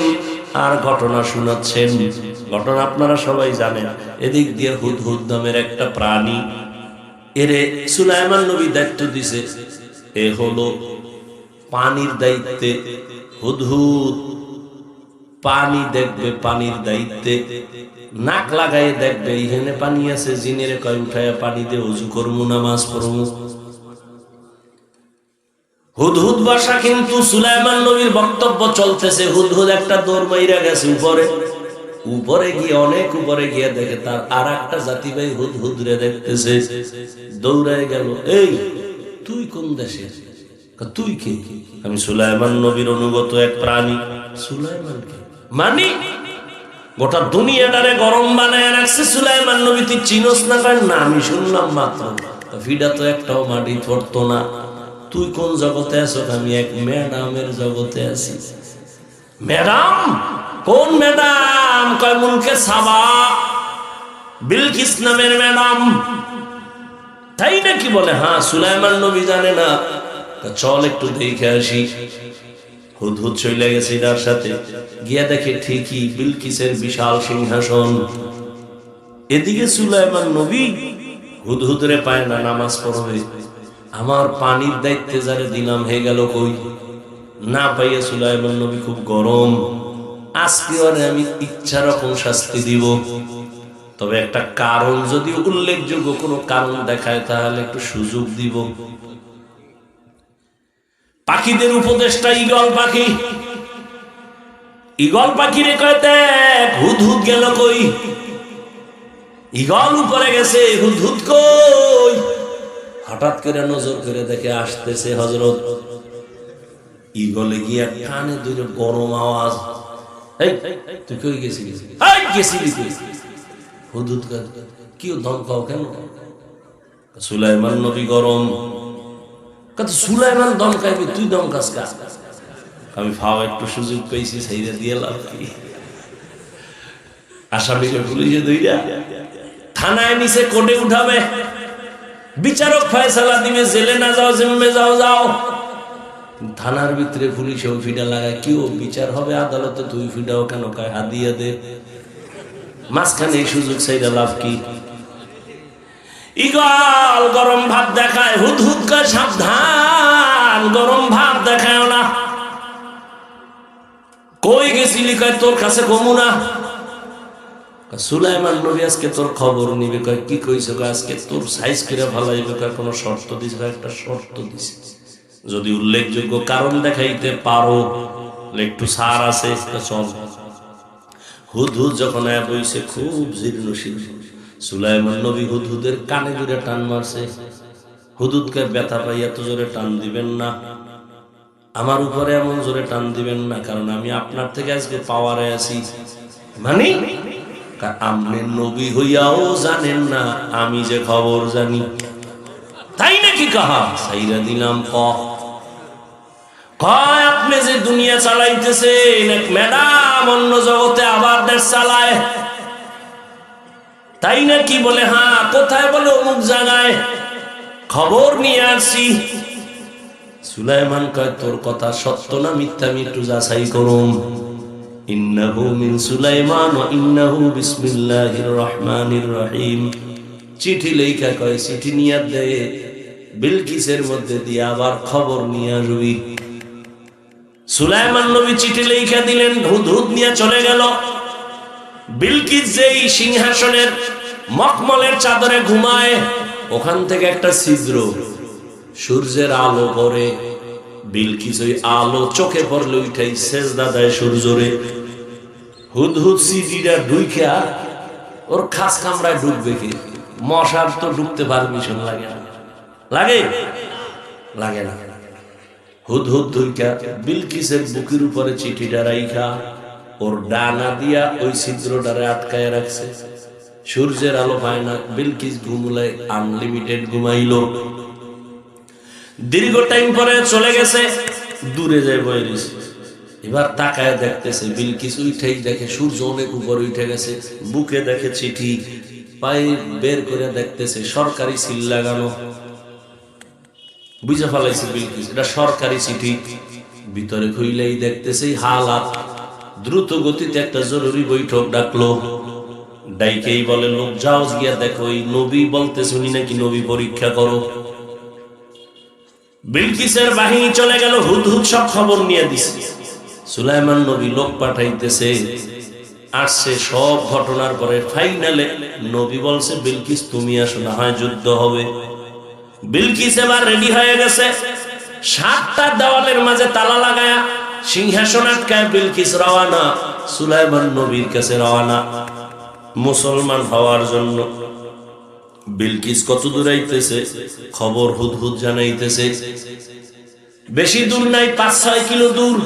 আর ঘটনা শোনাচ্ছেন। ঘটনা আপনারা সবাই জানেন। এদিক দিয়ে হুদহুদ নামের একটা প্রাণী, এরে সুলাইমান নবী দায়িত্ব দিছে, এ হলো পানির দায়িত্বে হুদহুদ। পানি দেখবে, পানির দায়িত্বে নাক লাগাই দেখবে এখানে পানি আছে, জিনের কয় উঠায় পানি দিয়ে ওযু করবো, নামাজ পড়বো। হুদহুদ বাসা কিন্তু সুলাইমান নবীর বক্তব্য চলতেছে, হুদহুদ একটা দৌড় মাইরা গেছে উপরে। উপরে গিয়ে অনেক উপরে গিয়ে দেখে তার আর একটা জাতি ভাই হুদহুদ রে দেখতেছে, দৌড়ায় গেল, এই তুই কোন দেশের? তুই কে? আমি সুলাইমান নবীর অনুগত এক প্রাণী। সুলাইমান কে মানে? গোটা দুনিয়াটারে গরম বানায় রাখছে সুলাইমান নবী, তুই চিনোস না? কেন না, আমি শুনলাম মাত্র, ভিডা তো একটাও মাটি পড়তো না। তুই কোন জগতে আছো? আমি এক ম্যাডামের জগতে আছি। ম্যাডাম? কোন ম্যাডাম? কয় মুলকে সাবা, বিলকিস নামের ম্যাডাম। তাই নাকি? বলে হ্যাঁ। সুলাইমান নবী জানে না? চল একটু দেখে আসি। হুদহুদ চলে গেছে তার সাথে, গিয়া দেখে ঠিকই বিলকিসের বিশাল সিংহাসন। এদিকে সুলাইমান নবী হুদহুদরে পায় না, নামাজ পড়বে। আমার পানির দায়িত্বে যারে দিলাম হয়ে গেল কই? না পাইয়া সুলাইমান নবী খুব গরম। আজকে ওরে আমি ইচ্ছা রকম শাস্তি দিব, তবে একটা কারণ যদি উল্লেখযোগ্য কোনো কারণ দেখায় তাহলে একটু সুযোগ দিব। পাখিদের উপদেষ্টা ঈগল পাখি, ঈগল পাখি রে কয় দেখ হুদহুদ গেল কই? ঈগল উপরে গেছে, হুদহুদ কই? হঠাৎ করে নজর করে দেখে আসতেছে হযরত। ঈগলে গিয়া কানে ধরে গরম আওয়াজ, এই তুই কই গেছিলি? এই গেছিলি কই? হুদহুদ কয় কি ধমকাও কেন? সুলাইমান নবী গরম। কত সুলাইমান দমকাইবে, তুই দমকাস কা? আমি ফাও একটু সুযোগ পেয়েছি, সেইটা দিয়ে লাভ কি? আসামিকে পুলিশে ধইরা থানায় নিচে কোর্টে উঠাবে, বিচারক ফয়সালা দিবে, জেলে না যাও জিম্মে যাও। যাও থানার ভিতরে পুলিশেও ফিডা লাগায়, কি ও বিচার হবে আদালতে, তুই ফিডাও কেন? কয় হাদিয়া দে। মাঝখানে এই সুযোগ, সেইটা লাভ কি? ঈগল গরম ভাব দেখায়, হুদহুদ কয় সাবধান, গরম ভাব দেখায় না। কই গেছিলি? কয় তোর কাছে কমু না। সুলাইমান নবী আজকে তোর খবর নিবে। কয় কি কইছে? কয় আজকে তোর সাইজ করে ভালাইবে। কয় কোনো শর্ত দিস? একটা শর্ত দিস, যদি উল্লেখযোগ্য কারণ দেখাইতে পারো একটু ছাড় আছে। চল। হুদহুদ যখন বইছে খুব জীর্ণশীল, সুলাইমান নবী হুদহুদের কানে জোরে টান মারছে। হুদহুদকে ব্যথা পাই, এত জোরে টান দিবেন না, আমার উপরে এমন জোরে টান দিবেন না, কারণ আমি আপনার থেকে আজকে পাওয়ারে আছি। মানে আপনি নবী হইয়াও জানেন না আমি যে খবর জানি। তাই নাকি? কাহা সাইরা দিলাম। কয় আপনি যে দুনিয়া চালাইতেছেন, এক ম্যাডাম অন্য জগতে আবার দেশ চালায়, তাই নাকি? বলে হ্যাঁ। কোথায়? বলে অমুক জায়গায়, খবর নিয়ে আসছি। সুলাইমান কয় তোর কথা সত্য না মিথ্যা আমি একটু যাচাই করুম। ইন্নাহু মিন সুলাইমান ওয়া ইন্নাহু বিসমিল্লাহির রহমানির রহিম। চিঠি লেখা, কয় চিঠি নিয়ে দে, বিলকিসের মধ্যে দিয়ে আবার খবর নিয়ে আসবি। সুলাইমান নবী চিঠি লেখা দিলেন, হুদহুদ নিয়ে চলে গেল। বিলকিস যেই সিংহাসনের মখমলের চাদরে ঘুমায়, ওখান থেকে একটা ছিদ্র, সূর্যের আলো পড়ে। বিলকিস ওই আলো চোখে পড়লে উঠাই সেজদা দেয় সূর্যরে। হুদহুদ সিজিটা ঢুইকা ওর খাস কামড়ায় ঢুকবে কি? মশার তো ঢুকতে পারমিশন লাগে না, লাগে? লাগে না। হুদহুদ ঢুইকা বিলকিসের বুকের উপরে চিঠিটা রাইখা ওর ডানা দিয়া ওই ছিদ্রটারে আটকায় রাখছে। সূর্যের আলো পায় না, বিলকিস ঘুমলে আনলিমিটেড ঘুমাইলো। দীর্ঘ টাইম পরে চলে গেছে, দূরে যায় বইরিস। এবার তাকায় দেখতেছে বিলকিস উঠেই দেখে সূর্য অনেক উপরে উঠে গেছে, বুকে দেখে চিঠি, পায়ে বের করে দেখতেছে সরকারি সিল লাগানো। বুঝে ফেলাইছে বিলকিস এটা সরকারি চিঠি। ভিতরে খুইলেই দেখতেছে হালাত। দ্রুত গতিতে একটা জরুরি বৈঠক ডাকলো। ডাইকেই বলে লোক যাও গিয়া দেখো এই নবী বলতে শুনি নাকি নবী পরীক্ষা করো। বিলকিসের বাহিনী চলে গেল, হুদহুদ সব খবর নিয়ে দিছে। সুলাইমান নবী লোক পাঠাইতেছে, আসছে। সব ঘটনার পরে ফাইনালে নবী বলছে, বিলকিস তুমি আসো, না হয় যুদ্ধ হবে। বিলকিস এবার রেডি হয়ে গেছে, 7টা দেওয়ালের মাঝে তালা লাগায়া, সিংহাসন আটকায় বিলকিস রওয়ানা, সুলাইমান নবীর কাছে রওয়ানা মুসলমান হওয়ার জন্য। বিলকিস কত দূর আইতেছে, খবর হুদহুদ জানাইতেছে। বেশি দূর নাই, 5-6 কিলো দূর।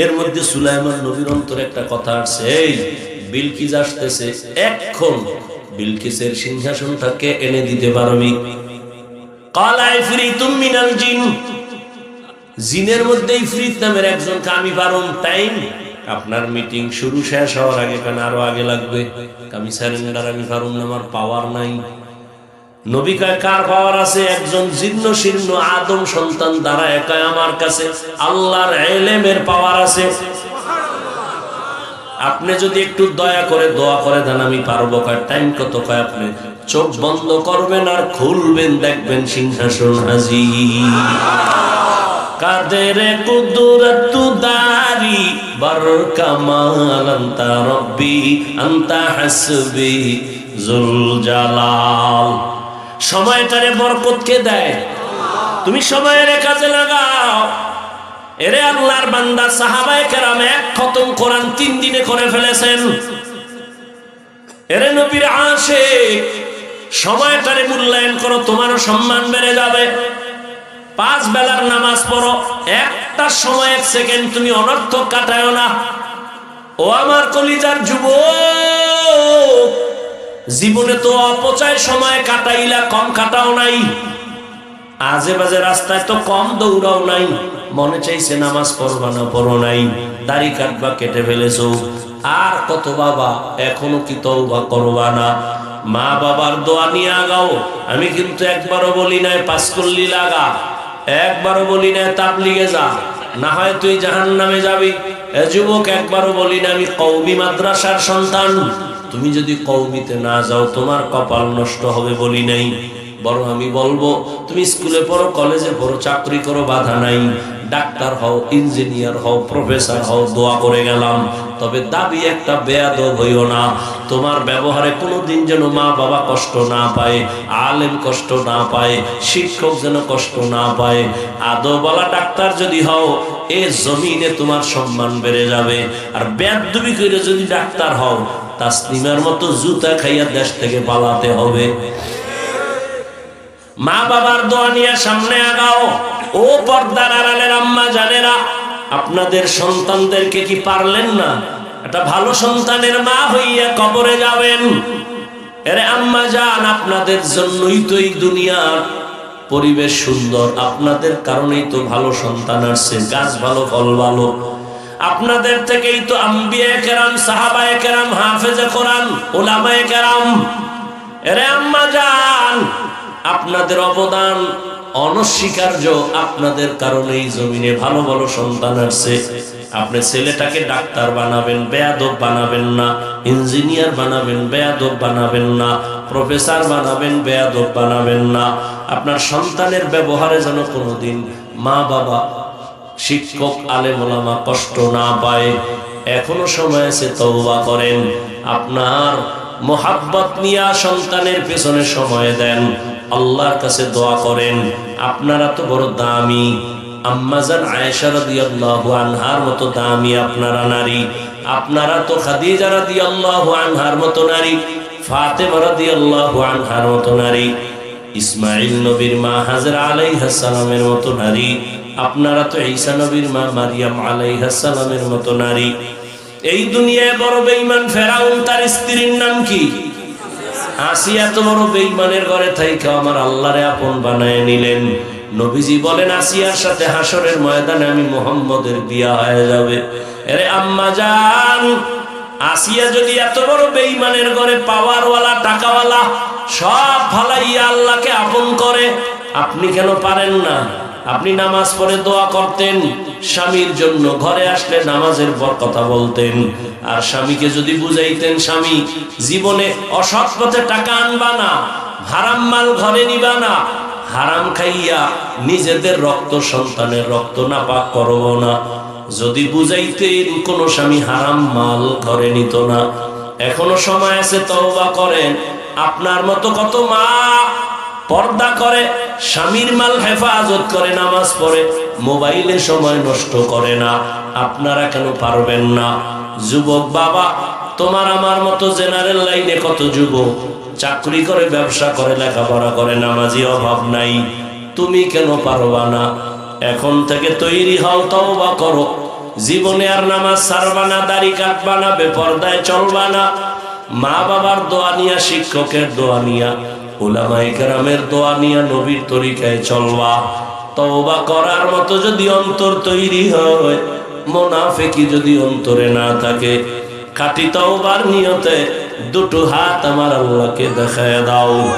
এর মধ্যে সুলাইমান নবীর অন্তরে একটা কথা আসছে, এই বিলকিস আসতেছে, এখন বিলকিসের সিংহাসনটাকে এনে দিতে পারবি? ক্বালা ইফরিতুম মিনাল জিন, জিনের মধ্যে ইফরিত নামের একজনকে আমি পারুম। টাইম আপনার মিটিং শুরু শেষ হওয়ার আগে, কেন আরো আগে লাগবে, আমি সারেন্ডার, আমি পারুম না, আমার পাওয়ার নাই। নবী কয়, কার পাওয়ার আছে? একজন জীর্ণ শীর্ণ আদম সন্তান দ্বারা একা আমার কাছে আল্লাহর ইলমের পাওয়ার আছে। আপনি যদি একটু দয়া করে দোয়া করে দেন আমি পারবো। কয় টাইম কত? কয় আপনি চোখ বন্ধ করবেন আর খুলবেন, দেখবেন সিংহাসন হাজির। কাদের কুদরত দারি বর কামাল আনতা রব্বি আনতা হাসবি জুল জালাল। সময়টারে বরকত কে দেয়? তুমি সময়ের কাজে লাগাও। এরে আল্লাহর বান্দা, সাহাবায়ে কেরাম 1 খতম কোরআন 3 দিনে করে ফেলেছেন। এরে নবীর আশিক, সময়টারে মূল্যায়ন করো, তোমারও সম্মান বেড়ে যাবে। 5 বেলার নামাজ পড়ো, একটা সময় 1 সেকেন্ড তুমি অনর্থক কাটায়ো না। ও আমার কলিজার যুবক, জীবনে তো অপচয় সময় কাটাইলা, কম কাটাও নাই। আজে বাজে রাস্তায় তো কম দৌড়াও নাই। মনে চাইছে নামাজ পড়বা না, পড়ো নাই। দাড়ি কাটবা, কেটে ফেলেছো। আর কত বাবা, এখনো কি তওবা করবা না? মা বাবার দোয়া নিয়ে আগাও। আমি কিন্তু একবারও বলি নাই 5 কল্লি লাগা, একবারও বলি নাই তাবলিগে যা, না হয় তুই জাহান্নামে যাবি। এ যুবক, একবারও বলি না আমি কওমি মাদ্রাসার সন্তান, তুমি যদি কওমিতে না যাও তোমার কপাল নষ্ট হবে, বলি নাই। বরং আমি বলবো তুমি স্কুলে পড়ো, কলেজে পড়ো, চাকরি করো, বাধা নাই। ডাক্তার হও, ইঞ্জিনিয়ার হও, প্রফেসর হও, দোয়া করে গেলাম। তবে দাবি একটা, বেয়াদব হইও না। তোমার ব্যবহারে কোনোদিন যেন মা বাবা কষ্ট না পায়, আলেম কষ্ট না পায়, শিক্ষক যেন কষ্ট না পায়। আদবওয়ালা ডাক্তার যদি হও, এ জমিনে তোমার সম্মান বেড়ে যাবে। আর বেয়াদবি করে যদি ডাক্তার হও, তাসলিমার মতো জুতা খাইয়া দেশ থেকে পালাতে হবে। মা বাবার দোয়া নিয়ে সামনে আগাও। ও পর্দার আড়ালের আম্মা জানেরা, আপনাদের সন্তানদেরকে কি পারলেন না একটা ভালো সন্তানের মা হইয়া কবরে যাবেন? এরে আম্মা জান, আপনাদের জন্যই তো এই দুনিয়ার পরিবেশ সুন্দর, আপনাদের কারণেই তো ভালো সন্তান আসছে, গাছ ভালো, ফল ভালো। আপনাদের থেকেই তো আম্বিয়ায়ে কেরাম, সাহাবায়ে কেরাম, হাফেজে কোরআন, উলামায়ে কেরাম। এরে আম্মা জান, আপনাদের অবদান অনস্বীকার্য। আপনাদের কারণেই জমিনে ভালো ভালো সন্তান আসছে। আপনি ছেলেটাকে ডাক্তার বানাবেন, বেয়াদব বানাবেন না। ইঞ্জিনিয়ার বানাবেন, বেয়াদব বানাবেন না। প্রফেসর বানাবেন, বেয়াদব বানাবেন না। আপনার সন্তানের ব্যবহারে যেন কোনোদিন মা বাবা, শিক্ষক, আলেম ওলামা কষ্ট না পায়। এখনো সময় আছে, তওবা করেন। আপনার মোহাব্বত নিয়া সন্তানের পেছনে সময় দেন, আল্লাহর কাছে দোয়া করেন। আপনারা তো বড় দামি। আম্মাজান আয়েশা রাদিয়াল্লাহু আনহার মতো দামি আপনারা নারী। আপনারা তো খাদিজা রাদিয়াল্লাহু আনহার মতো নারী, ফাতেমা রাদিয়াল্লাহু আনহার মতো নারী, ইসমাঈল নবীর মা হাজরা আলাইহিস সালামের মতো নারী। আপনারা তো ঈসা নবীর মা মারিয়াম আলাইহিস সালামের মতো নারী। এই দুনিয়ায় বড় বেঈমান ফেরাউন, তার স্ত্রীর নাম কি? আসিয়া। তো বড় বেঈমানের ঘরে থাইকা আমার আল্লাহরে আপন বানায় নিলেন। নবীজি বলেন, আসিয়ার সাথে হাসরের ময়দানে আমি মুহাম্মদের বিয়া হয়ে যাবে। আরে আম্মা জান, আসিয়া যদি এত বড় বেঈমানের ঘরে, পাওয়ারওয়ালা, টাকাওয়ালা, সব ফালাইয়া আল্লাহকে আপন করে, আপনি কেন পারেন না? আপনি নামাজ পড়ে দোয়া করতেন, স্বামীর জন্য ঘরে আসলে নামাজের পর কথা বলতেন। আর স্বামীকে যদি বুঝাইতেন, স্বামী জীবনে অসৎ পথে টাকা আনবা না, হারাম মাল ঘরে নিবা না, হারাম খাইয়া নিজেদের রক্ত, সন্তানের রক্ত নাপাক করবো না। যদি বুঝাইতেন কোন স্বামী হারাম মাল ঘরে নিত না। এখনো সময় আছে, তওবা করেন। আপনার মতো কত মা পর্দা করে, স্বামীর মাল হেফাজত করে, নামাজ পড়ে, মোবাইলে সময় নষ্ট করে না। আপনারা কেন পারবেন না? যুবক বাবা, তোমার আমার মতো জেনারেল লাইনে কত যুবক চাকরি করে, ব্যবসা করে, লেখাপড়া করে, নামাজি অভাব নাই। তুমি কেন পারবা না? এখন থেকে তৈরি হও, তওবা করো। জীবনে আর নামাজ ছাড়বা না, দাড়ি কাটবা না, বেপরদায় চলবা না। মা বাবার দোয়া নিয়া, শিক্ষকের দোয়া নিয়া, উলামায়ে কেরামের দোয়া নিয়া নবীর তরিকায় চলবা। তওবা করার মতো যদি অন্তর তৈরি হয়, মুনাফিকি যদি অন্তরে না থাকে, খাঁটি তওবার নিয়তে দুটো হাত আমার আল্লাহকে দেখায় দাও।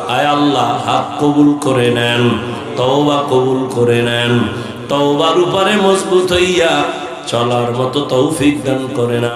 আয় আল্লাহ, হাত কবুল করে নেন, তওবা কবুল করে নেন। তওবার উপরে মজবুত হইয়া চলার মতো তৌফিক দান করে না।